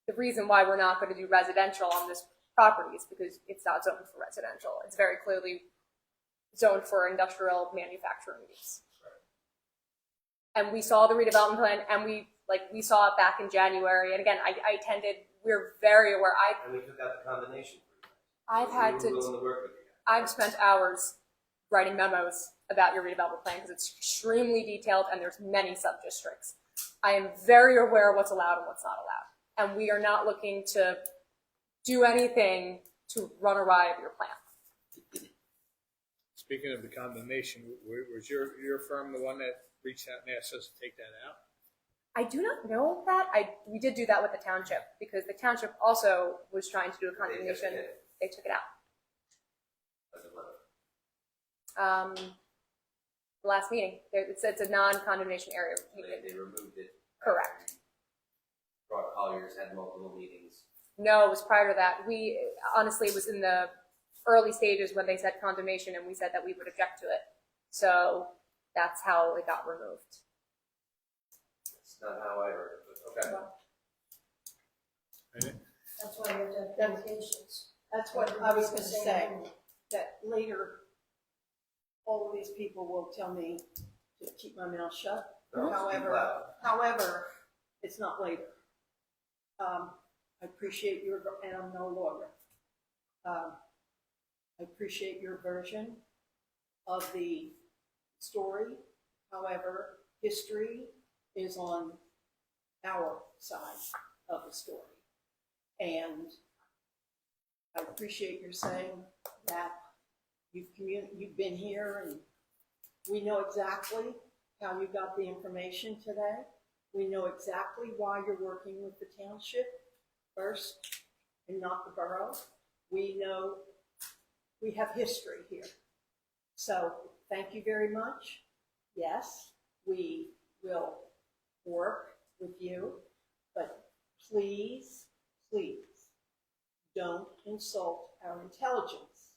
K: the reason why we're not going to do residential on this property is because it's not zoned for residential. It's very clearly zoned for industrial manufacturing use. And we saw the redevelopment plan, and we saw it back in January. And again, I attended. We're very aware.
D: And we took out the condemnation for you guys.
K: I've had
D: We were
K: to.
D: willing to work with you guys.
K: I've spent hours writing memos about your redevelopment plan because it's extremely detailed and there's many sub-districts. I am very aware of what's allowed and what's not allowed. And we are not looking to do anything to run awry of your plan.
A: Speaking of the condemnation, was your firm the one that reached out and asked us to take that out?
K: I do not know that. We did do that with the township because the township also was trying to do a condemnation. They took it out.
D: As a letter.
K: The last meeting, it's a non-condemnation area.
D: They removed it.
K: Correct.
D: Brock Colliers had multiple meetings.
K: No, it was prior to that. We honestly it was in the early stages when they said condemnation, and we said that we would object to it. So that's how it got removed.
D: That's not how I heard it, but okay.
H: That's why you have to have communications.
E: That's what I was gonna say, that later, all of these people will tell me to keep my mouth shut.
D: No, speak
E: However,
D: loud.
E: it's not later. I appreciate your, and I'm no lawyer. I appreciate your version of the story. However, history is on our side of the story. And I appreciate your saying that you've been here and we know exactly how you got the information today. We know exactly why you're working with the township first and not the borough. We know we have history here. So thank you very much. Yes, we will work with you, but please, please don't insult our intelligence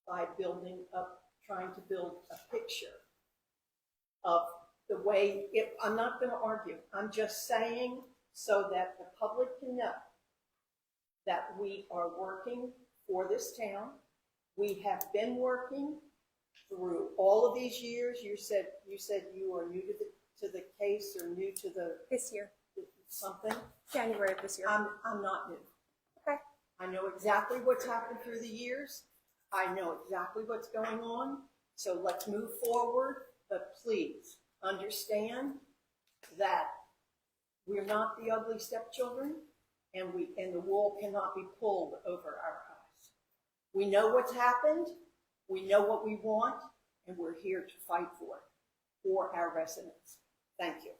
E: by trying to build a picture of the way, I'm not going to argue. I'm just saying so that the public can know that we are working for this town. We have been working through all of these years. You said you are new to the case or new to the
K: This year,
E: something.
K: January of this year.
E: I'm not new.
K: Okay.
E: I know exactly what's happened through the years. I know exactly what's going on. So let's move forward but please understand that we're not the ugly stepchildren, and the wool cannot be pulled over our eyes. We know what's happened, we know what we want, and we're here to fight for our residents. Thank you.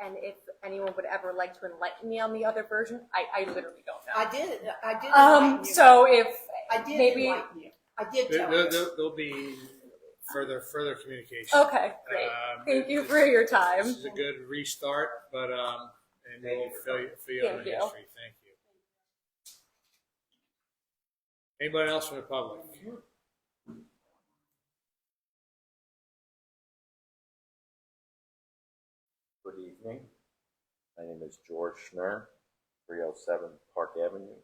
K: And if anyone would ever like to enlighten me on the other version, I literally don't know.
E: I did enlighten you.
K: So if
E: I did
K: maybe
E: enlighten you. I did tell you.
A: There'll be further communication.
K: okay, great. Thank you for your time.
A: This is a good restart, but and we'll fill you in the
K: Thank you.
A: history. Thank you. Anybody else from the public?
L: Good evening. My name is George Schnur, 307 Park Avenue.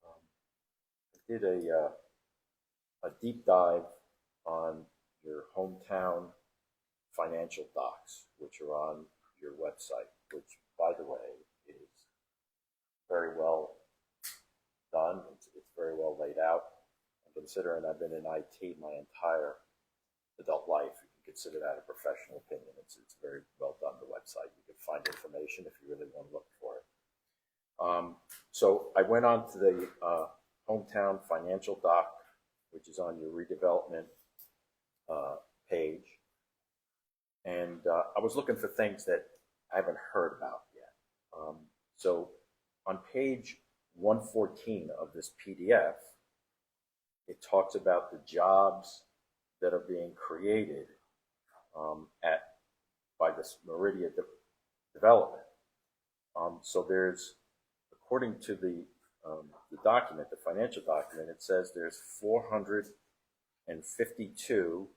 L: I did a deep dive on your hometown financial docs, which are on your website, which, by the way, is very well done. It's very well laid out. And considering I've been in IT my entire adult life, you can consider that a professional opinion. It's very well done, the website. You can find information if you really want to look for it. So I went on to the hometown financial doc, which is on your redevelopment page. And I was looking for things that I haven't heard about yet. So on page 114 of this PDF, it talks about the jobs that are being created by this Meridia development. So there's, according to the document, the financial document, it says there's 452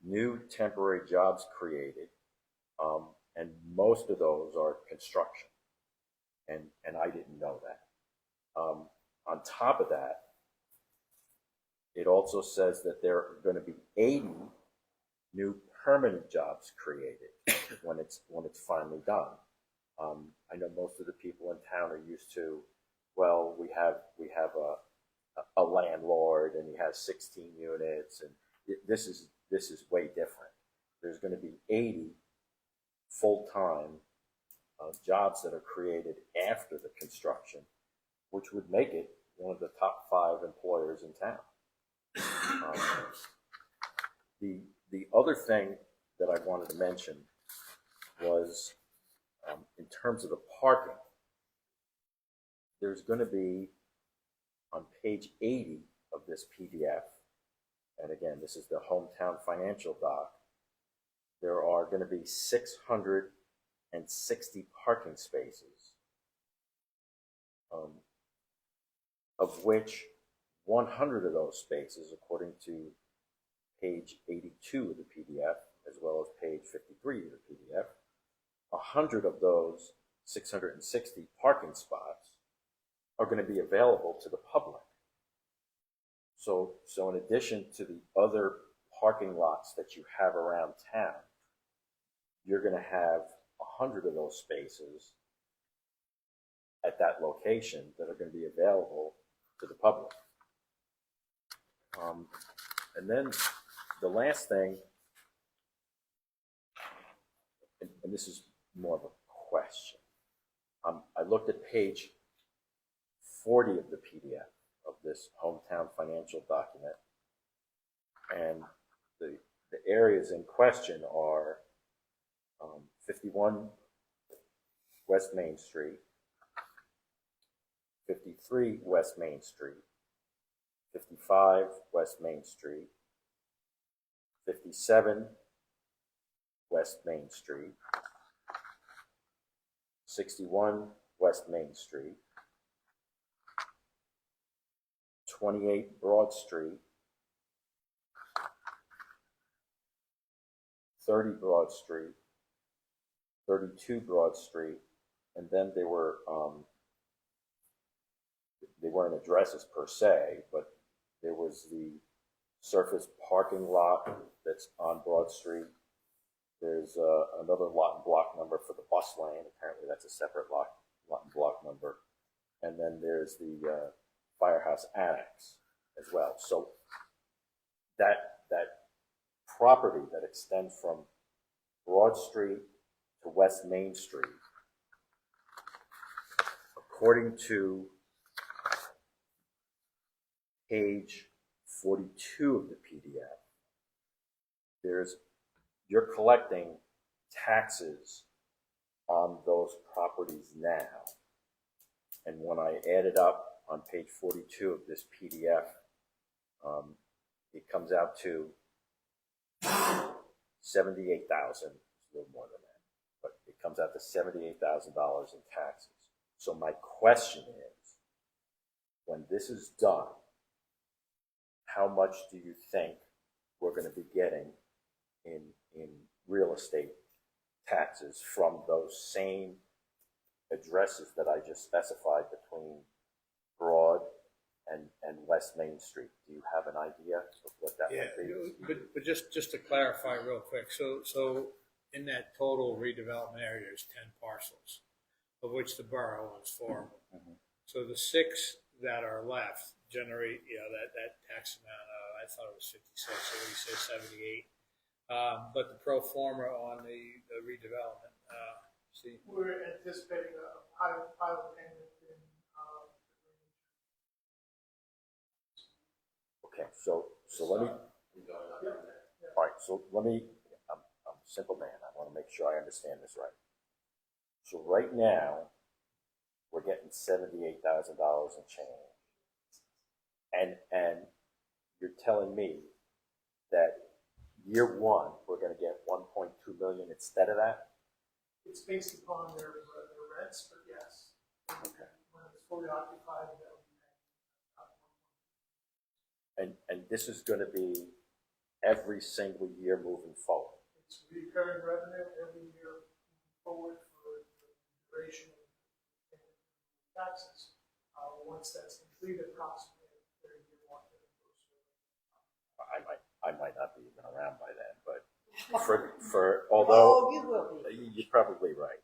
L: new temporary jobs created, and most of those are construction. And I didn't know that. On top of that, it also says that there are going to be 80 new permanent jobs created when it's finally done. I know most of the people in town are used to, well, we have a landlord and he has 16 units, and this is way different. There's going to be 80 full-time jobs that are created after the construction, which would make it one of the top 5 employers in town. The other thing that I wanted to mention was in terms of the parking. There's going to be on page 80 of this PDF, and again, this is the hometown financial doc, there are going to be 660 parking spaces, of which 100 of those spaces, according to page 82 of the PDF, as well as page 53 of the PDF, 100 of those 660 parking spots are going to be available to the public. So in addition to the other parking lots that you have around town, you're going to have 100 of those spaces at that location that are going to be available to the public. And then the last thing, and this is more of a question. I looked at page 40 of the PDF of this hometown financial document, and the areas in question are 51 West Main Street, 53 West Main Street, 55 West Main Street, 57 West Main Street, 61 West Main Street, 28 Broad Street, 30 Broad Street, 32 Broad Street, and then they weren't addresses per se, but there was the surface parking lot that's on Broad Street. There's another lot and block number for the bus lane. Apparently that's a separate lot and block number. And then there's the Firehouse Annex as well. So that property that extends from Broad Street to West Main Street, according to page 42 of the PDF, you're collecting taxes on those properties now. And when I add it up on page 42 of this PDF, it comes out to 78,000, a little more than that, but it comes out to $78,000 in taxes. So my question is, when this is done, how much do you think we're going to be getting in real estate taxes from those same addresses that I just specified between Broad and West Main Street? Do you have an idea of what that
A: Yeah,
L: would be?
A: but just to clarify real quick, so in that total redevelopment area, there's 10 parcels, of which the borough owns 4 of them.
L: Mhm.
A: So the 6 that are left generate, that tax amount. I thought it was 56, so we say 78. But the pro forma on the redevelopment, see,
F: We're anticipating a pilot payment in,
L: Okay, so let me, all right, so let me, I'm a simple man. I want to make sure I understand this right. So right now, we're getting $78,000 in change. And you're telling me that year one, we're going to get 1.2 million instead of that?
F: it's based upon their rents, but yes.
L: Okay.
F: When it's fully occupied, they'll be paying.
L: And this is going to be every single year moving forward.
F: It's recurring revenue every year forward for the duration of the taxes. Once that's completed, approximately 30-year anniversary.
L: I might not be even around by then, but although
E: Oh, you will be.
L: you're probably right.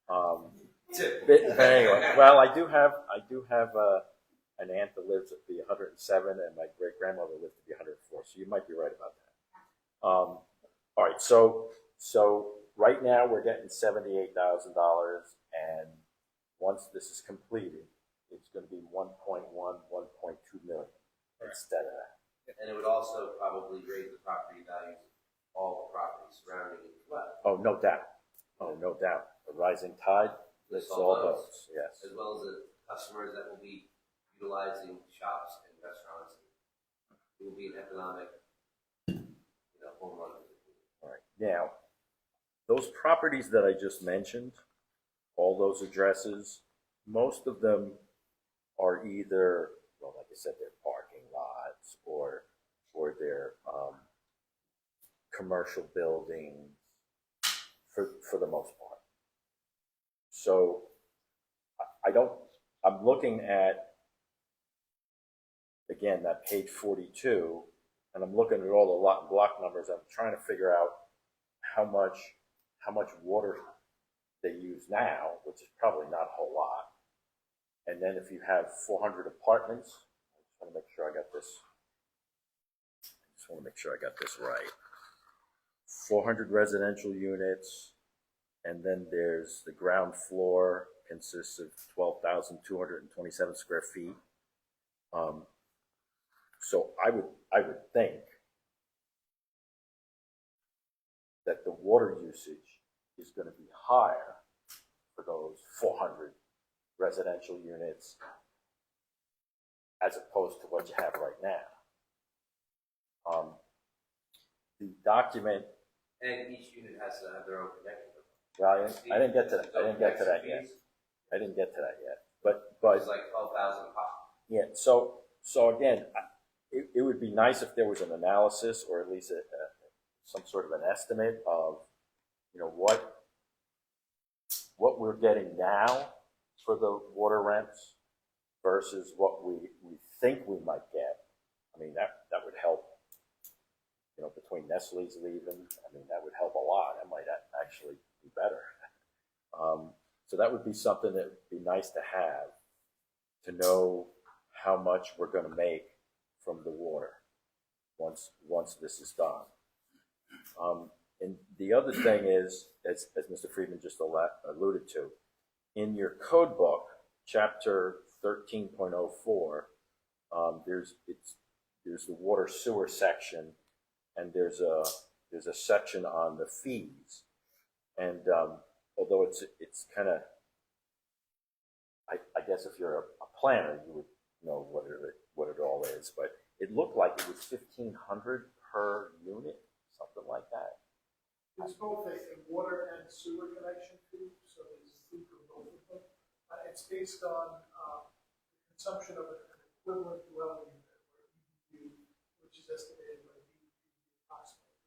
L: But anyway, well, I do have an aunt that lives to be 107, and my great grandmother lived to be 104. So you might be right about that. All right, so right now we're getting $78,000, and once this is completed, it's going to be 1.1, 1.2 million instead of that.
D: And it would also probably raise the property values of all the properties surrounding it as well.
L: Oh, no doubt. Oh, no doubt. The rising tide lifts all boats. Yes.
D: As well as the customers that will be utilizing shops and restaurants. It will be an economic, home run.
L: All right. Now, those properties that I just mentioned, all those addresses, most of them are either, well, like I said, they're parking lots or they're commercial buildings for the most part. So I'm looking at, again, that page 42, and I'm looking at all the lot and block numbers. I'm trying to figure out how much water they use now, which is probably not a whole lot. And then if you have 400 apartments, I just want to make sure I got this right. 400 residential units, and then there's the ground floor consists of 12,227 square feet. So I would think that the water usage is going to be higher for those 400 residential units as opposed to what you have right now. The document.
D: And each unit has to have their own connection.
L: Well, I didn't get to that. I didn't get to that yet. But
D: It's like 12,000 pop.
L: yeah. So again, it would be nice if there was an analysis or at least some sort of an estimate of what we're getting now for the water rents versus what we think we might get. I mean, that would help. Between Nestle's leaving, I mean, that would help a lot. That might actually be better. So that would be something that would be nice to have, to know how much we're going to make from the water once this is done. And the other thing is, as Mr. Friedman just alluded to, in your code book, chapter 13.04, there's the water sewer section, and there's a section on the fees. And although it's kind of, I guess if you're a planner, you would know what it all is, but it looked like it was $1,500 per unit, something like that.
F: It's both a water and sewer connection fee, so there's a fee for both of them. It's based on consumption of an equivalent dwelling unit, or EDU, which is estimated by DEP to be approximately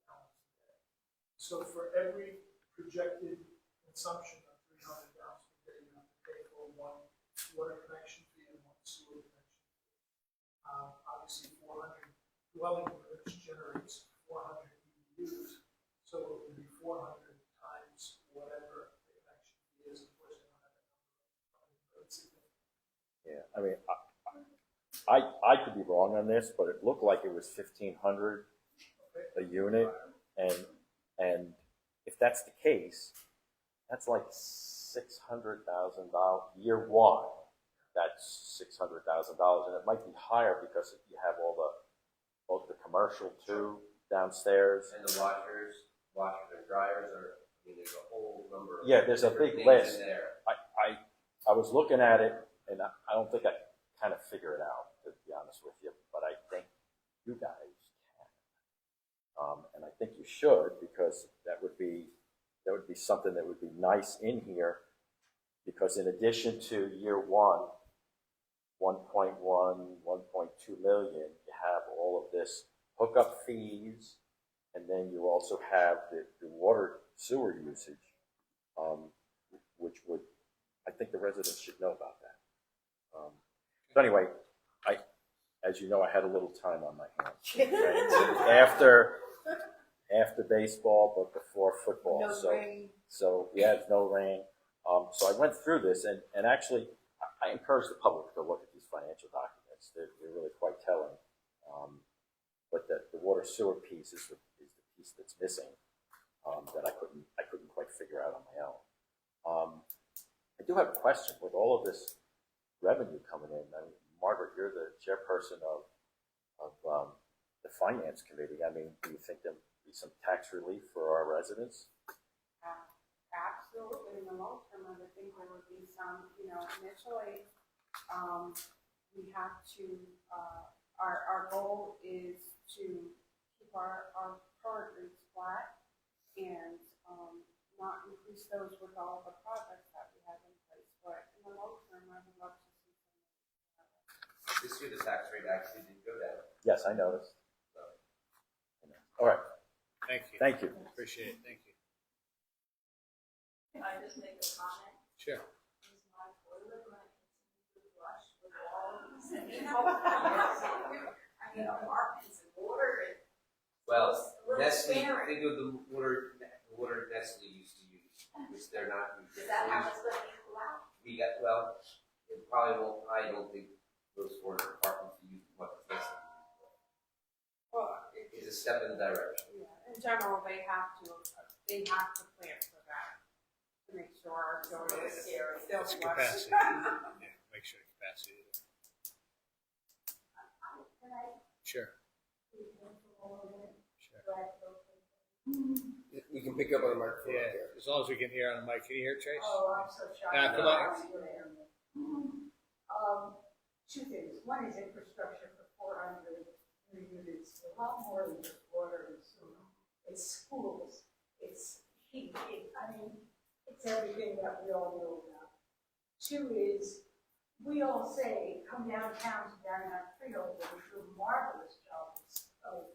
F: 300 gallons a day. So for every projected consumption of 300 gallons per day, you have to pay for one water connection fee and one sewer connection fee. Obviously, 400 dwelling units generates 400 EDUs, so it would be 400 times whatever the connection fee is. Of course, I don't have that number, but it's significant.
L: Yeah, I mean, I could be wrong on this, but it looked like it was $1,500 a unit, and if that's the case, that's like $600,000 year one. That's $600,000, and it might be higher because you have both the commercial too downstairs.
D: And the washers and dryers are, I mean, there's a whole number of.
L: Yeah, there's a
D: different
L: big
D: things
L: list.
D: in there.
L: I was looking at it, and I don't think I kind of figure it out, to be honest with you, but I think you guys can. And I think you should, because that would be something that would be nice in here, because in addition to year one, 1.1, 1.2 million, you have all of this hookup fees, and then you also have the water sewer usage, which would, I think the residents should know about that. So anyway, as you know, I had a little time on my hands. Okay? After baseball, but before football.
E: No rain.
L: So yeah, it's no rain. So I went through this, and actually, I encourage the public to look at these financial documents. They're really quite telling. But the water sewer piece is the piece that's missing, that I couldn't quite figure out on my own. I do have a question. With all of this revenue coming in, I mean, Margaret, you're the chairperson of the finance committee. I mean, do you think there'll be some tax relief for our residents?
C: Absolutely, in the long term, I would think there would be some, initially, we have to, our goal is to keep our current rates flat and, not increase those with all the projects that we have in place, but in the long term, I would love to see some.
D: This year, the tax rate actually did go down.
L: Yes, I noticed. All right.
A: Thank you.
L: Thank you.
A: Appreciate it. Thank you.
H: Can I just make a comment?
A: Sure.
H: Is my toilet going to continue to flush with all of these I mean, apartments and water and.
D: Well,
H: Little
D: Nestle,
H: scary.
D: think of the water Nestle used to use, which they're not using.
H: Is that how it's going to equal out?
D: We got, well, it probably won't, I don't think those 400 apartments use much of this.
C: Well,
D: It's a step in the direction.
C: yeah, in general, they have to plan for that, to make sure our children is still
A: It's
C: flush.
A: capacity. Yeah, make sure the capacity is there.
H: Can I?
A: Sure.
B: You can pick up on the microphone.
A: Yeah,
B: Here.
A: as long as we can hear on the mic. Can you hear Trace?
H: Oh, I'm so shy.
A: Come on.
I: Two things. One is infrastructure for 400 new units, a lot more than just water and sewer. It's schools, it's heat, it's everything that we all know about. Two is, we all say, come downtown to Darien Freehold, where we do marvelous jobs of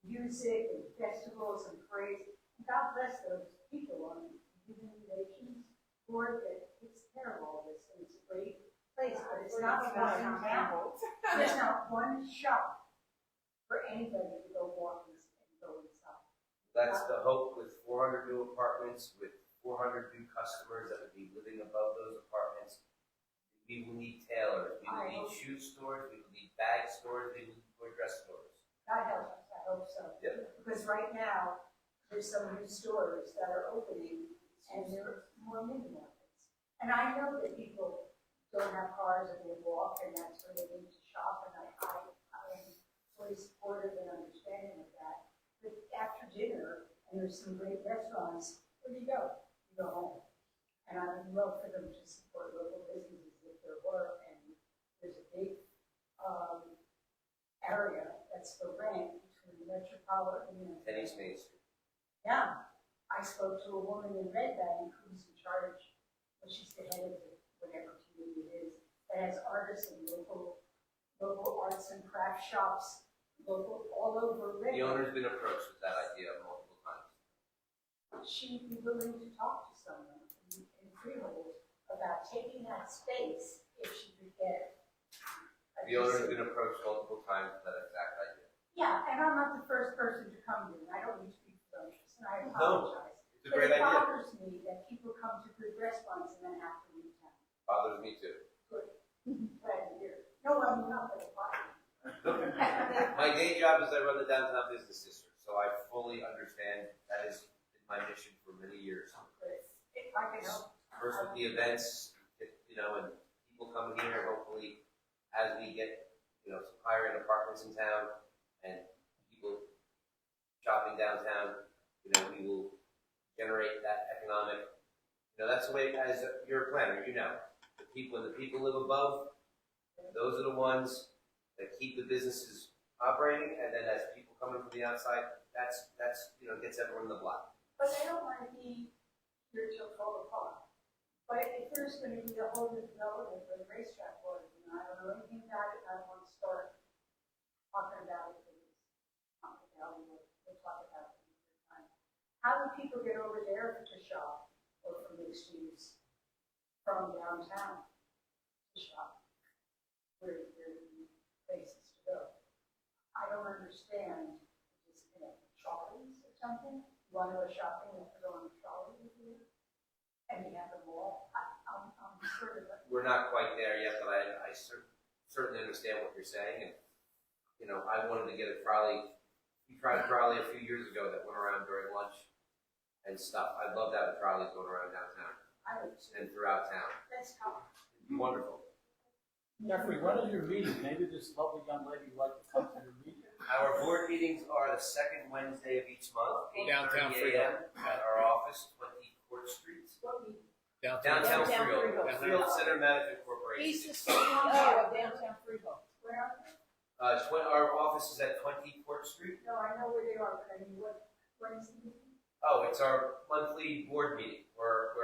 I: music and festivals and parades. God bless those people on the Nations board that takes care of all this, and it's a great place, but it's not one town. There's not one shop for anybody to go walk and go inside.
D: That's the hope with 400 new apartments, with 400 new customers that would be living above those apartments. We will need tailors, we will need shoe stores, we will need bag stores, we will need dress stores.
I: God help us, I hope so.
D: Yeah.
I: Because right now, there's some new stores that are opening, and there are more mini markets. And I know that people don't have cars and they walk, and that's where they need to shop, and I am fully supportive and understanding of that. But after dinner, and there's some great restaurants, where do you go? You go home. And I would love for them to support local businesses if there were, and there's a big area that's for rent between Metropolitan and.
D: Penny's Main Street.
I: Yeah, I spoke to a woman in Red Bank who's in charge, well, she's the head of whatever community it is, that has artists and local arts and craft shops, all over Red
D: The
I: Bank.
D: owner's been approached with that idea multiple times.
I: She'd be willing to talk to someone in Freehold about taking that space if she could get.
D: The owner's been approached multiple times with that exact idea.
I: Yeah, and I'm not the first person to come to it, I don't need to be presumptuous, and I
D: No,
I: apologize.
D: it's a great
I: But it
D: idea.
I: bothers me that people come to good restaurants and then have to leave town.
D: Bothers me too.
I: Good. Glad to hear. No, I'm not gonna bother you.
D: My day job is I run the downtown business district, so I fully understand that has been my mission for many years.
I: If I can help.
D: First with the events, and people coming here, hopefully, as we get, some higher end apartments in town and people shopping downtown, we will generate that economic, that's the way, as you're a planner, the people live above, those are the ones that keep the businesses operating, and then as people come in from the outside, that's gets everyone in the block.
I: But I don't want to be here till 12 o'clock. But if there's going to be a whole new development where the racetrack was, I don't know anything about it, I want to start talking about it. We'll talk about it another time. How do people get over there to shop or for mixed use from downtown to shop? Where there are places to go. I don't understand. Just trolleys or something. You want to go shopping and go on a trolley with you? And you have the mall. I'm sort of.
D: We're not quite there yet, but I certainly understand what you're saying, and I wanted to get a trolley. We tried a trolley a few years ago that went around during lunch and stuff. I'd love to have a trolley going around downtown
I: I would
D: and throughout town.
I: That's how.
D: It'd be wonderful.
F: Jeffrey, when are your meetings? Maybe this lovely young lady would like to come to your meeting.
D: Our board meetings are the second Wednesday of each month,
A: Downtown
D: 8:30 a.m. at our office, 20 Court Street. Downtown
E: Downtown
D: Freehold,
E: Freehold.
D: Freehold Center Management Corporation.
E: He's the CEO of Downtown Freehold.
I: Where are they?
D: Our office is at 20 Court Street.
I: No, I know where they are, but I mean, when is the meeting?
D: Oh, it's our monthly board meeting where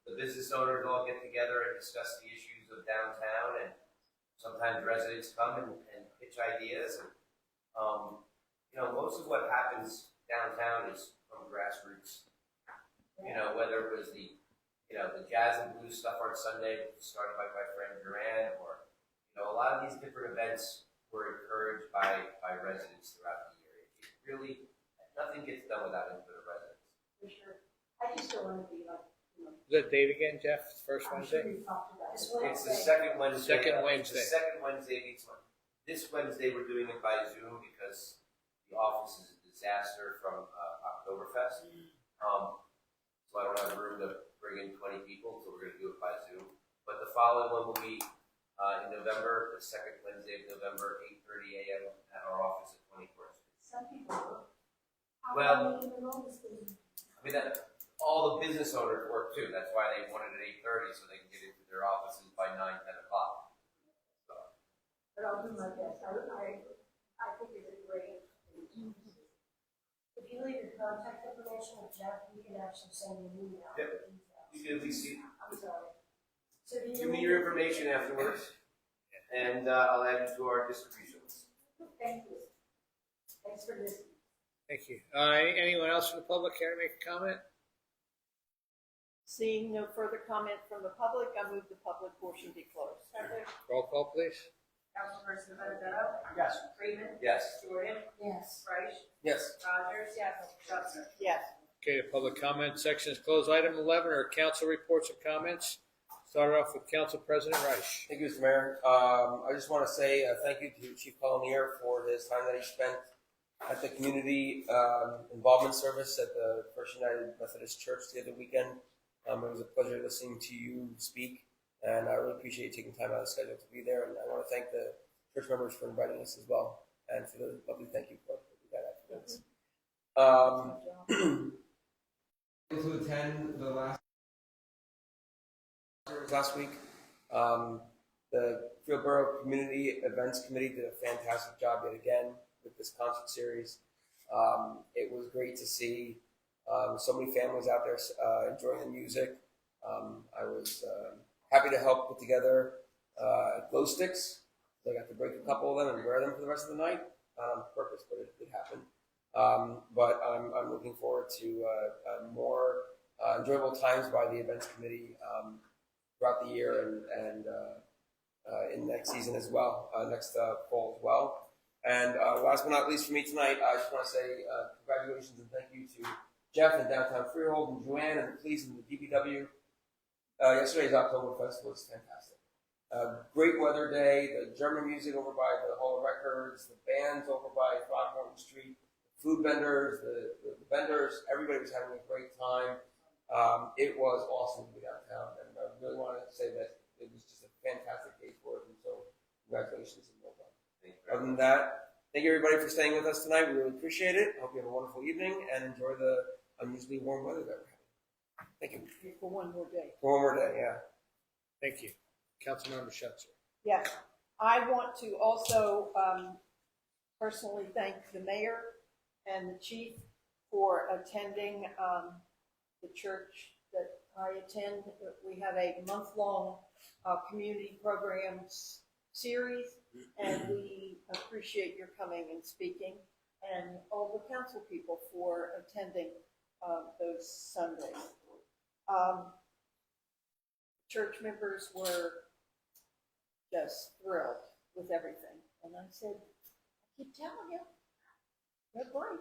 D: the business owners all get together and discuss the issues of downtown, and sometimes residents come and pitch ideas. And, most of what happens downtown is from grassroots. Whether it was the jazz and blues stuff on Sunday, started by my friend Duran, or, a lot of these different events were encouraged by residents throughout the year. It really, nothing gets done without input of residents.
I: For sure. I just don't want to be like,
A: Is that date again, Jeff? First
I: I'm sure
A: Wednesday?
I: we talked about it.
D: It's the second Wednesday.
A: Second
D: It's
A: Wednesday.
D: the second Wednesday of each month. This Wednesday, we're doing it by Zoom because the office is a disaster from Oktoberfest. So I don't have room to bring in 20 people, so we're going to do it by Zoom. But the following one will be in November, the second Wednesday of November, 8:30 a.m. at our office at 20 Court Street.
I: Some people work. How
D: Well-
I: come even know this thing?
D: All the business owners work too. That's why they want it at 8:30, so they can get into their offices by 9, 10 o'clock. So,
I: But I'll do my best. I think it's a great.
H: If you leave your contact information with Jeff, we can actually send you an email.
D: Yep.
H: with details.
D: you can at least see,
H: I'm sorry. So do you?
D: give me your information afterwards, and I'll add it to our distribution list.
I: Thank you. Thanks for listening.
A: Thank you. Anyone else from the public care to make a comment?
E: Seeing no further comment from the public, I move the public portion be closed.
A: Roll call, please.
C: Councilperson Benedetto?
F: Yes.
C: Freeman?
D: Yes.
C: Jordan?
H: Yes.
C: Reich?
B: Yes.
C: Rogers? Yes. Schuster?
E: Yes.
A: Okay, the public comment section is closed. Item 11 are council reports and comments. Start off with Council President Reich.
B: Thank you, Mr. Mayor. I just want to say thank you to Chief Colonier for his time that he spent at the community involvement service at the First United Methodist Church the other weekend. It was a pleasure listening to you speak, and I really appreciate you taking time out of the schedule to be there. And I want to thank the church members for inviting us as well, and for the lovely thank you for that afterwards. To attend the last week. The Field Borough Community Events Committee did a fantastic job yet again with this concert series. It was great to see so many families out there enjoying the music. I was happy to help put together glow sticks. I got to break a couple of them and wear them for the rest of the night, not on purpose, but it did happen. But I'm looking forward to more enjoyable times by the events committee throughout the year and in next season as well, next fall as well. And last but not least for me tonight, I just want to say congratulations and thank you to Jeff and Downtown Freehold and Joanne and the police and the DPW. Yesterday's Oktoberfest was fantastic. Great weather day, the German music over by the Hall of Records, the bands over by Throckmorton Street, food vendors, the vendors, everybody was having a great time. It was awesome to be downtown, and I really want to say that it was just a fantastic day for it, and so congratulations and well done. Other than that, thank you everybody for staying with us tonight. We really appreciate it. Hope you have a wonderful evening and enjoy the unusually warm weather that we're having. Thank you.
E: For one more day.
B: For one more day, yeah.
A: Thank you. Councilmember Schutzer.
E: Yes, I want to also personally thank the mayor and the chief for attending the church that I attend. We have a month-long community programs series, and we appreciate your coming and speaking, and all the council people for attending those Sundays. Church members were just thrilled with everything, and I said, I keep telling you, they're great.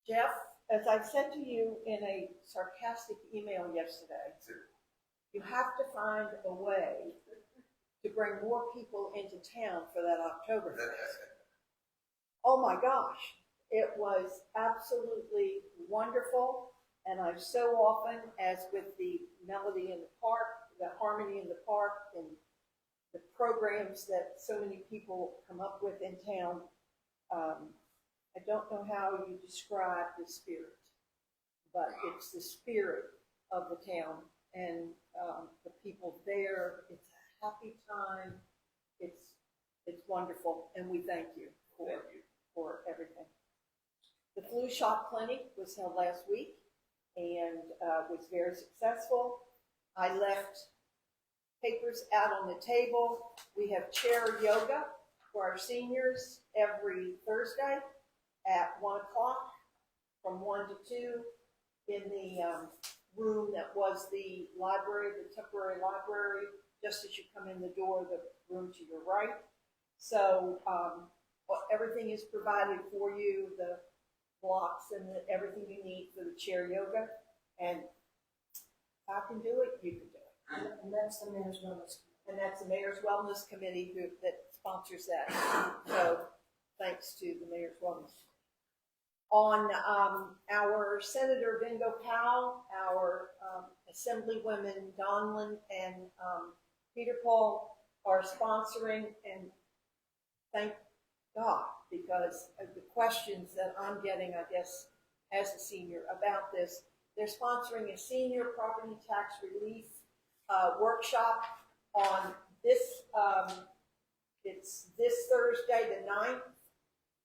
E: Jeff, as I said to you in a sarcastic email yesterday, you have to find a way to bring more people into town for that Oktoberfest. Oh my gosh, it was absolutely wonderful, and I've so often, as with the Melody in the Park, the Harmony in the Park, and the programs that so many people come up with in town, I don't know how you describe the spirit, but it's the spirit of the town and the people there. It's a happy time. It's wonderful, and we thank you for everything. The flu shot clinic was held last week and was very successful. I left papers out on the table. We have chair yoga for our seniors every Thursday at 1 o'clock from 1 to 2 in the room that was the library, the temporary library, just as you come in the door, the room to your right. So everything is provided for you, the blocks and everything you need for the chair yoga. And if I can do it, you can do it.
H: And that's the Mayor's Wellness Committee.
E: And that's the Mayor's Wellness Committee that sponsors that. So thanks to the Mayor's Wellness Committee. On our Senator Bingo Powell, our Assemblywomen Donlin and Peter Paul are sponsoring, and thank God, because of the questions that I'm getting, I guess, as a senior about this. They're sponsoring a senior property tax relief workshop on this, it's this Thursday, the 9th,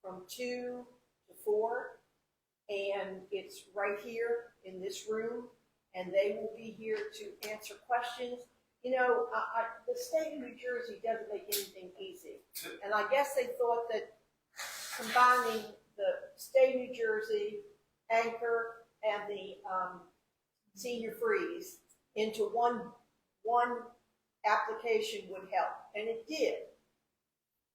E: from 2 to 4, and it's right here in this room, and they will be here to answer questions. You know, the state of New Jersey doesn't make anything easy, and I guess they thought that combining the state of New Jersey, Anchor, and the senior freeze into one application would help, and it did.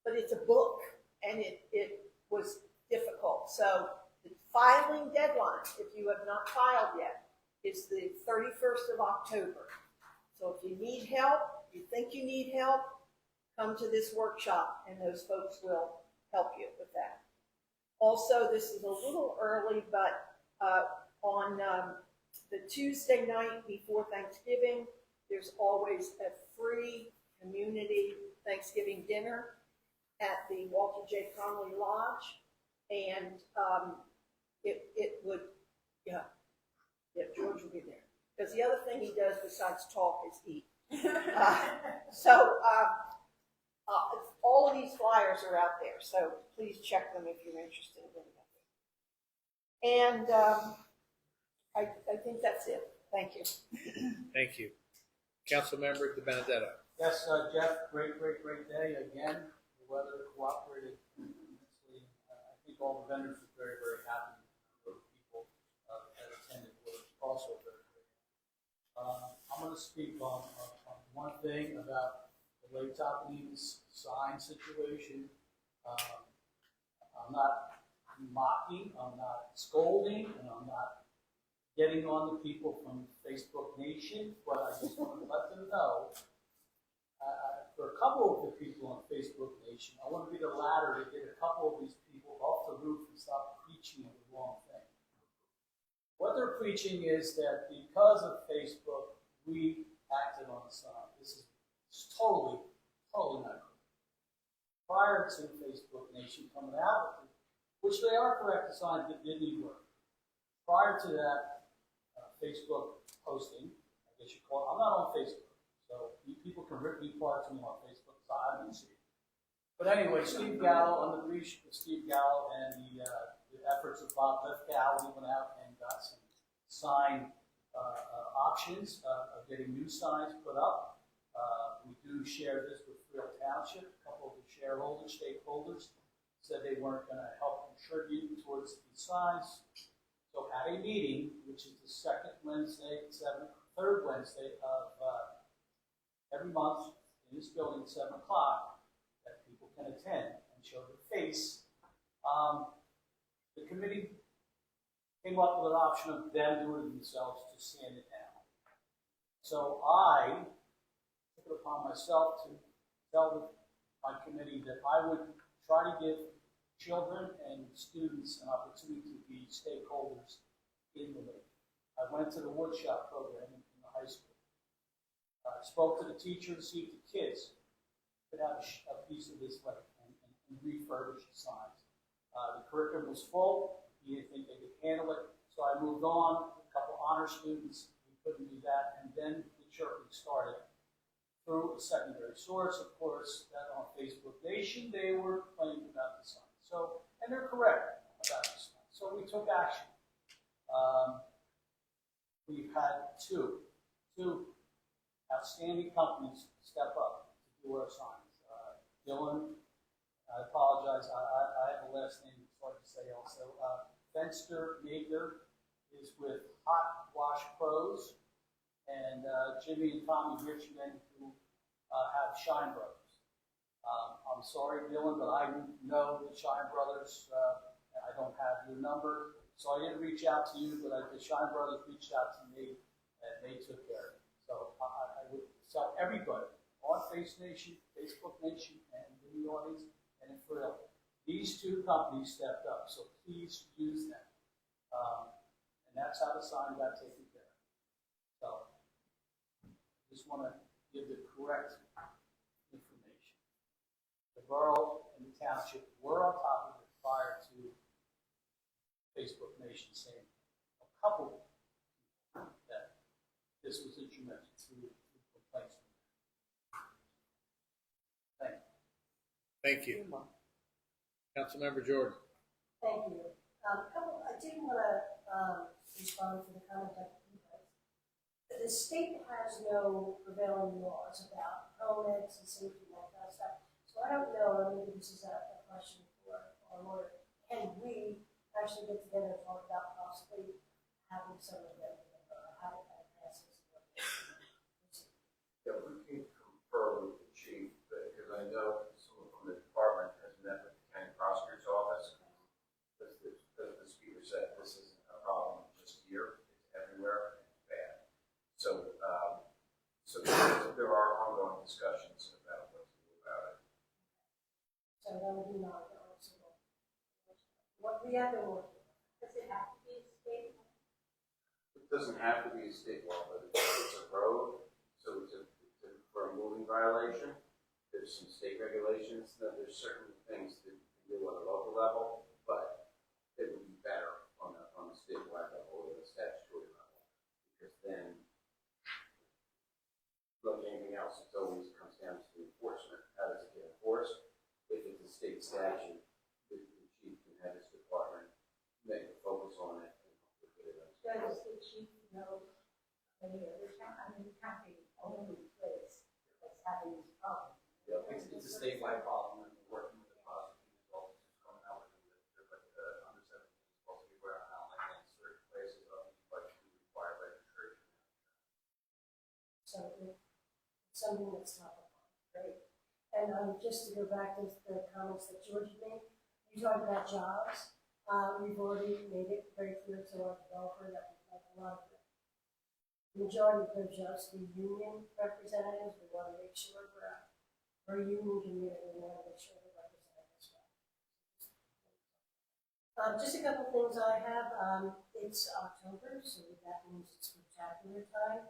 E: But it's a book, and it was difficult. So the filing deadline, if you have not filed yet, is the 31st of October. So if you need help, you think you need help, come to this workshop and those folks will help you with that. Also, this is a little early, but on the Tuesday night before Thanksgiving, there's always a free community Thanksgiving dinner at the Walter J. Conley Lodge. And it would, yeah, George will be there. Because the other thing he does besides talk is eat. All of these flyers are out there, so please check them if you're interested in them. And I think that's it. Thank you.
A: Thank you. Councilmember De Benedetto.
F: Yes, Jeff, great day again. The weather cooperated immensely. I think all the vendors were very, very happy. The people that attended were also very, very happy. I'm going to speak on one thing about the Lake Tappanese sign situation. I'm not mocking, I'm not scolding, and I'm not getting on the people from Facebook Nation, but I just want to let them know, for a couple of the people on Facebook Nation, I want to be the ladder to get a couple of these people off the roof and stop preaching the wrong thing. What they're preaching is that because of Facebook, we acted on the sign. This is totally not correct. Prior to Facebook Nation coming out with it, which they are correct, the sign did need work. Prior to that Facebook posting, I guess you call it, I'm not on Facebook, so you people can rip me apart to me on Facebook, so I didn't see it. But anyway, Steve Gallo, on the breach with Steve Gallo and the efforts of Bob Lithgow, we went out and got some sign options of getting new signs put up. We do share this with Friel Township. A couple of the stakeholders, said they weren't going to help contribute towards these signs. So at a meeting, which is the third Wednesday of every month in this building at 7 o'clock, that people can attend and show their face, the committee came up with an option of them doing it themselves to sand it down. So I took it upon myself to tell my committee that I would try to give children and students an opportunity to be stakeholders in the lake. I went to the woodshop program in the high school. I spoke to the teacher to see if the kids could have a piece of this lake and refurbish the signs. The curriculum was full. He didn't think they could handle it. So I moved on. A couple honor students, we couldn't do that. And then the chirping started through a secondary source. Of course, that on Facebook Nation, they were complaining about the sign. So, and they're correct about this one. So we took action. We've had two outstanding companies step up to do our signs. Dylan, I apologize, I have a last name it's hard to say also. Fenster Maker is with Hot Wash Pros, and Jimmy and Tommy Richmond, who have Shine Brothers. I'm sorry, Dylan, but I know the Shine Brothers. I don't have your number, so I didn't reach out to you, but the Shine Brothers reached out to me, and they took care of it. So I would tell everybody on Facebook Nation, and in the audience, and in Friel, these two companies stepped up, so please use them. And that's how the sign got taken care of. So I just want to give the correct information. The borough and the township were on top of it prior to Facebook Nation saying a couple that this was instrumental through complaints.
A: Thank you. Councilmember Jordan.
H: Thank you. I did want to respond to the comment that you made. The state has no prevailing laws about helmets and safety and that kind of stuff. So I don't know, maybe this is a question for our lawyer. Can we actually get together and talk about possibly having some of them, how that passes?
G: Yeah, we can confer with the chief, because I know someone from the department has met with the county prosecutor's office. As the speaker said, this isn't a problem just here, it's everywhere, and it's bad. So there are ongoing discussions about what to do about it.
H: we have been working. Does it have to be state?
G: It doesn't have to be a state law, but it's a road, so for a moving violation. There's some state regulations, that there's certain things that you can do on a local level, but it would be better on a statewide level or a statutory level. Because then, like anything else, it always comes down to enforcement. How does it get enforced? If it's a state statute, the chief can have his department make a focus on it and hopefully get it done.
H: Does the chief know any other town? I mean, we can't be the only place that's having this problem.
M: It's a statewide problem, and we're working with the prosecutor's office, who's coming out with under 17 supposed to be wearing out like in certain places, but we require registration.
H: So it's something that's top of mind, great. And just to go back to the comments that George made, you talked about jobs. We've already made it very clear to our developer that we'd like a lot of the majority of those jobs to be union representatives. We want to make sure we're a union community. We want to make sure we're represented as well. Just a couple things I have. It's October, so that means it's spectacular time.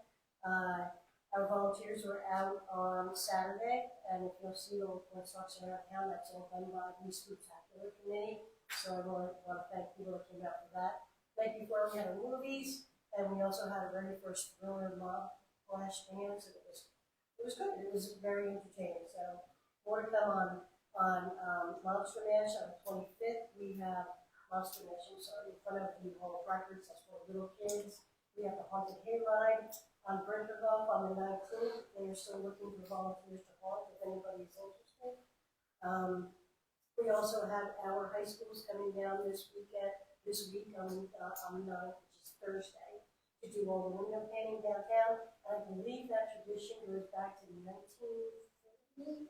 H: Our volunteers were out on Saturday, and if you'll see all the trucks around town, that's all done by the Spectacular Committee. So I want to thank people that came out for that. Night before we had our movies, and we also had our very first Thriller mob flash dance, and it was good. It was very entertaining. So more to come on Monster Mash on the 25th. We have Monster Mash, I'm sorry, in front of the Hall of Records. That's for little kids. We have the Haunted Hayride on Brinkerhoff on the 19th. They are still looking for volunteers to haunt if anybody's interested. We also have our high schools coming down this week on the 9th, which is Thursday, to do all the window painting downtown. I believe that tradition goes back to 1950.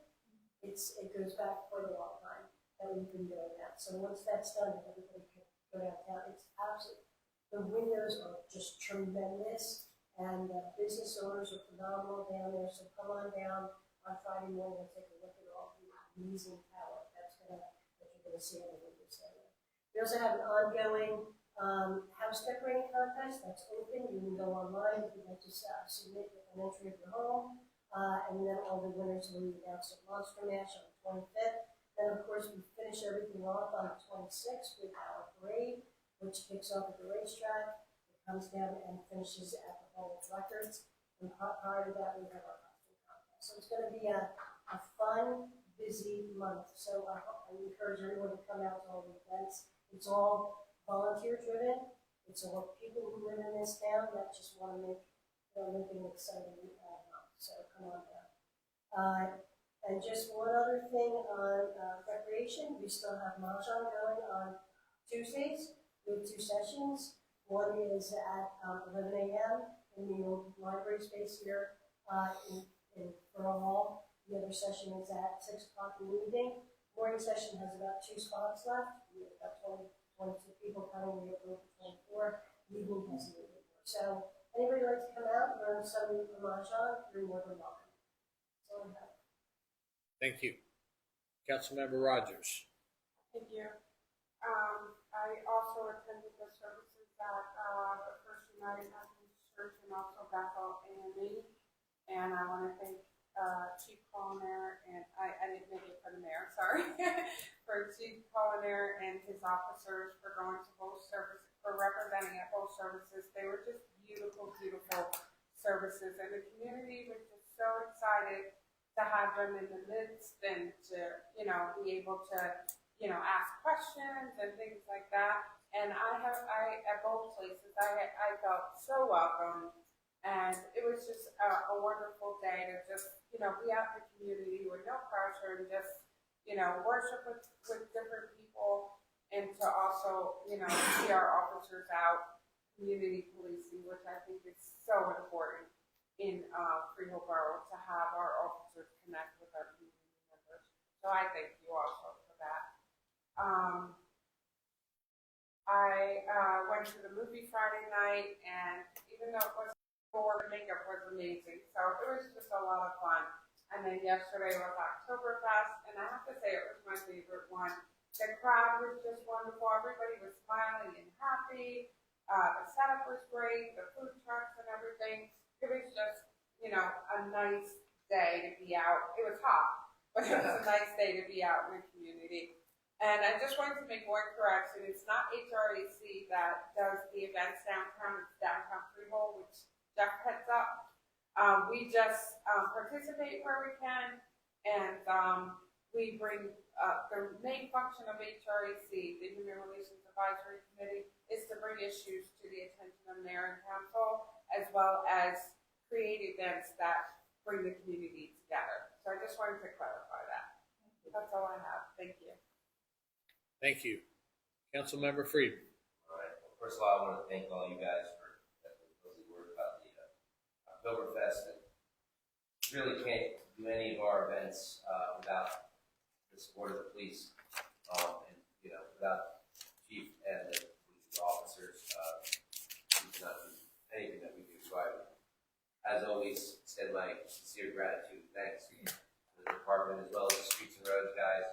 H: It goes back quite a long time that we've been doing that. So once that's done, everybody can go downtown. It's absolutely, the windows are just tremendous, and business owners are phenomenal down there. So come on down on Friday morning and take a look at all the amazing talent that you're going to see on the windows there. We also have an ongoing house decorating contest that's open. You can go online if you'd like to submit an entry of your home, and then all the winners will be announced at Monster Mash on the 25th. Then, of course, we finish everything off on the 26th with our parade, which kicks off at the racetrack. It comes down and finishes at the Hall of Records. And prior to that, we have our costume contest. So it's going to be a fun, busy month. So I encourage everyone to come out to all the events. It's all volunteer driven. It's all people who live in this town that just want to make an exciting month. So come on down. And just one other thing on recreation, we still have Mahjong going on Tuesdays. We have 2 sessions. One is at 11 a.m. in the old library space here in Borough Hall. The other session is at 6 o'clock in the evening. Morning session has about 2 spots left. We have about 22 people coming. We have room for 24. The evening has a little bit more. So anybody like to come out and learn some Mahjong, you're more than welcome. That's all I have.
A: Thank you. Councilmember Rogers.
C: Thank you. I also attended the services at the First United Methodist Church and also Bethel AME. And I want to thank Chief Collier, and I didn't make it for the mayor, sorry, for Chief Collier and his officers for going to both services, for representing at both services. They were just beautiful, beautiful services, and the community was just so excited to have them in the midst and to, be able to, ask questions and things like that. And at both places, I felt so welcome. And it was just a wonderful day to just, be out in the community with no pressure and just, worship with different people, and to also, see our officers out community policing, which I think is so important in Freehold Borough, to have our officers connect with our community members. So I thank you also for that. I went to the movie Friday night, and even though it was the makeup was amazing, so it was just a lot of fun. And then yesterday was Oktoberfest, and I have to say it was my favorite one. The crowd was just wonderful. Everybody was smiling and happy. The setup was great, the food trucks and everything. It was just, a nice day to be out. It was hot, but it was a nice day to be out in the community. And I just wanted to make one correction. It's not HRAC that does the events downtown. It's Downtown Freehold, which Jeff heads up. We just participate where we can, and we bring the main function of HRAC, the Human Relations Advisory Committee, is to bring issues to the attention of mayor and council, as well as create events that bring the community together. So I just wanted to clarify that. That's all I have. Thank you.
A: Thank you. Councilmember Freed.
D: All right. Well, first of all, I want to thank all you guys for that lovely word about the Oktoberfest. And really can't do any of our events without the support of the police, and without the chief and the police officers, we cannot do anything that we do. So I, as always, extend my sincere gratitude, thanks to the department as well as the streets and roads guys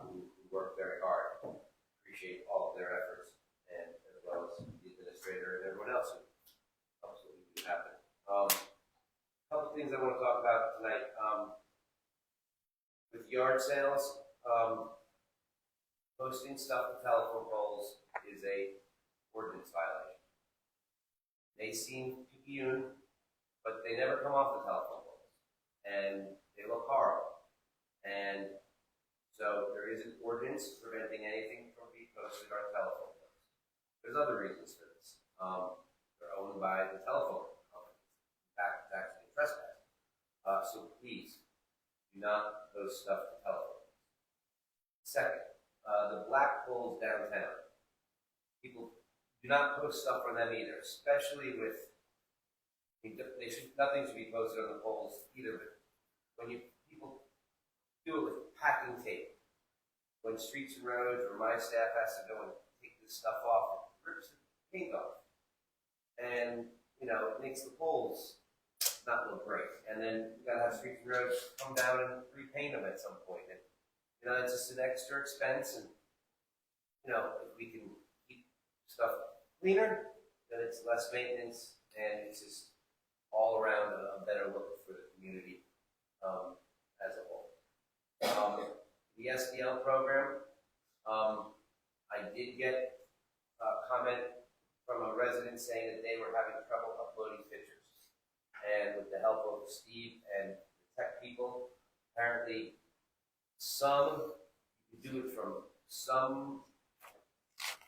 D: who work very hard. Appreciate all of their efforts, and as well as the administrator and everyone else who helps what we do happen. A couple things I want to talk about tonight. With yard sales, posting stuff to telephone poles is a ordinance violation. They seem picayune, but they never come off the telephone poles, and they look horrible. And so there is an ordinance preventing anything from being posted on telephone poles. There's other reasons for this. They're owned by the telephone companies. In fact, it's actually a trespass. So please, do not post stuff to telephone poles. Second, the black poles downtown. People do not post stuff on them either, especially with, nothing should be posted on the poles either, but when people do it with packing tape. When Streets and Roads or my staff has to go and take this stuff off, it rips the paint off. And, it makes the poles not look great. And then you gotta have Streets and Roads come down and repaint them at some point. And, it's just an extra expense. And, if we can keep stuff cleaner, then it's less maintenance, and it's just all around a better look for the community as a whole. The SDL program, I did get a comment from a resident saying that they were having trouble uploading pictures. And with the help of Steve and the tech people, apparently you can do it from some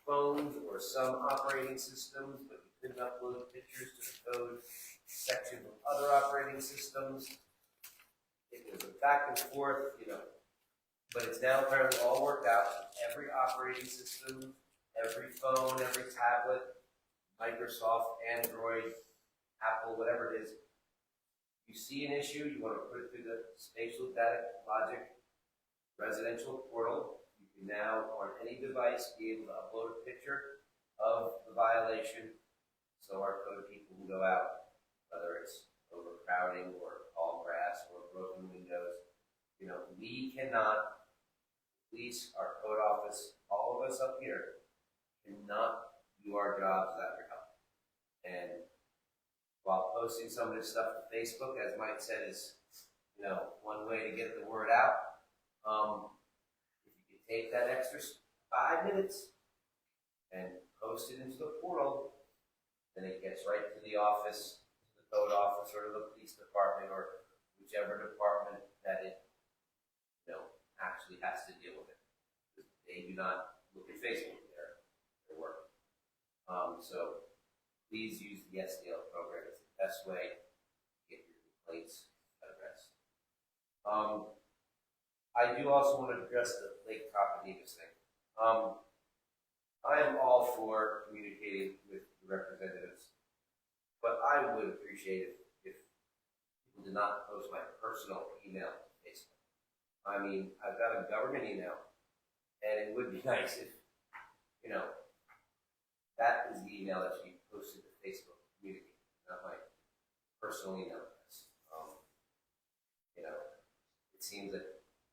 D: phones or some operating systems, but you couldn't upload pictures to the code section of other operating systems. It was a back and forth, but it's now apparently all worked out. Every operating system, every phone, every tablet, Microsoft, Android, Apple, whatever it is. You see an issue, you want to put it through the Spatial Data Logic residential portal. You can now, on any device, be able to upload a picture of the violation, so our code people can go out, whether it's overcrowding or tall grass or broken windows. We cannot, police, our code office, all of us up here, cannot do our jobs without your help. And while posting some of this stuff to Facebook, as Mike said, is one way to get the word out. If you could take that extra 5 minutes and post it into the portal, then it gets right to the office, to the code office, or to the police department, or whichever department that it actually has to deal with it. They do not look at Facebook, their work. So please use the SDL program. It's the best way to get your complaints addressed. I do also want to address the Lake Copanigas thing. I am all for communicating with the representatives, but I would appreciate if people did not post my personal email to Facebook. I mean, I've got a government email, and it would be nice if, that is the email that should be posted to Facebook community, not my personal email address. It seems that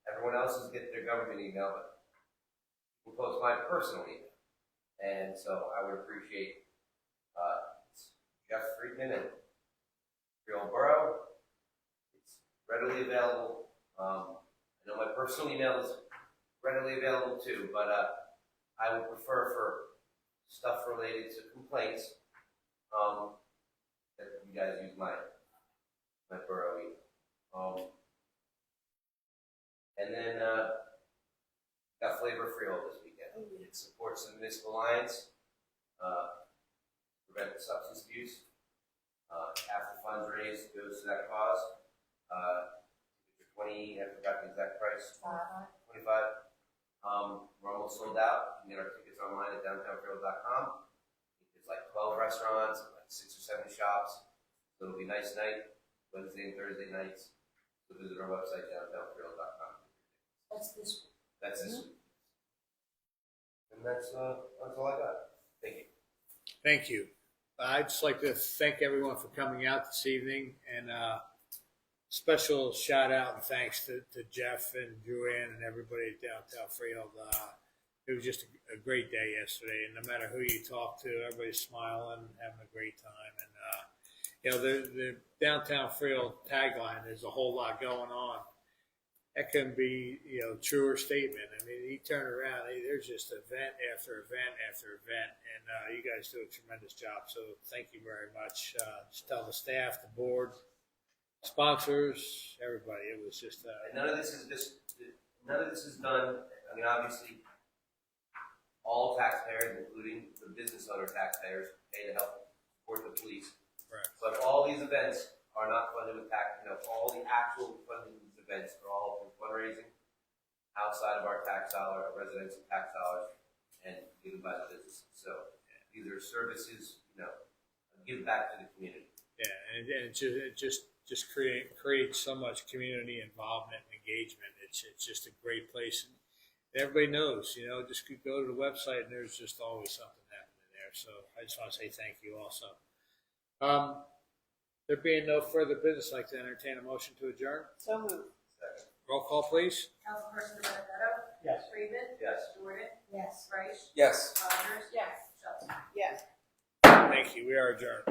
D: everyone else is getting their government email, but can post my personal email. And so I would appreciate, it's Jeff Friedman at Freehold Borough. It's readily available. I know my personal email is readily available too, but I would prefer for stuff related to complaints that you guys use my borough email. And then got Flavor Freehold this weekend. It supports the Municipal Alliance, prevent substance abuse. Half the funds raised goes to that cause. 20, I forgot the exact price. 25. We're almost sold out. You can get our tickets online at downtownfreehold.com. It's like 12 restaurants, like 6 or 7 shops. So it'll be a nice night, Wednesday and Thursday nights. So visit our website, downtownfreehold.com.
H: That's this week.
D: That's this week. And that's all I got. Thank you.
A: Thank you. I'd just like to thank everyone for coming out this evening, and special shout out and thanks to Jeff and Joanne and everybody at Downtown Freehold. It was just a great day yesterday, and no matter who you talk to, everybody's smiling, having a great time. And you know, the Downtown Freehold tagline is a whole lot going on. That can be, you know, truer statement. I mean, he turned around, there's just event after event after event, and you guys do a tremendous job. So thank you very much. Just tell the staff, the board, sponsors, everybody. It was just.
D: And none of this is done. I mean, obviously, all taxpayers, including the business owner taxpayers, pay to help support the police.
A: Right.
D: But all these events are not funded with tax. You know, all the actual funding of these events are all through fundraising outside of our tax dollar, our residential tax dollars, and given by the businesses. So these are services, you know, give back to the community.
A: Yeah, and it just creates so much community involvement and engagement. It's just a great place. And everybody knows, you know, just go to the website and there's just always something happening there. So I just want to say thank you also. There being no further business, I'd like to entertain a motion to adjourn.
E: So moved.
A: Roll call, please.
C: Councilperson Benedetto?
F: Yes.
C: Freeman?
D: Yes.
C: Jordan?
H: Yes.
C: Rice?
B: Yes.
C: Rogers?
E: Yes.
C: Shelton?
E: Yes.
A: Thank you. We are adjourned.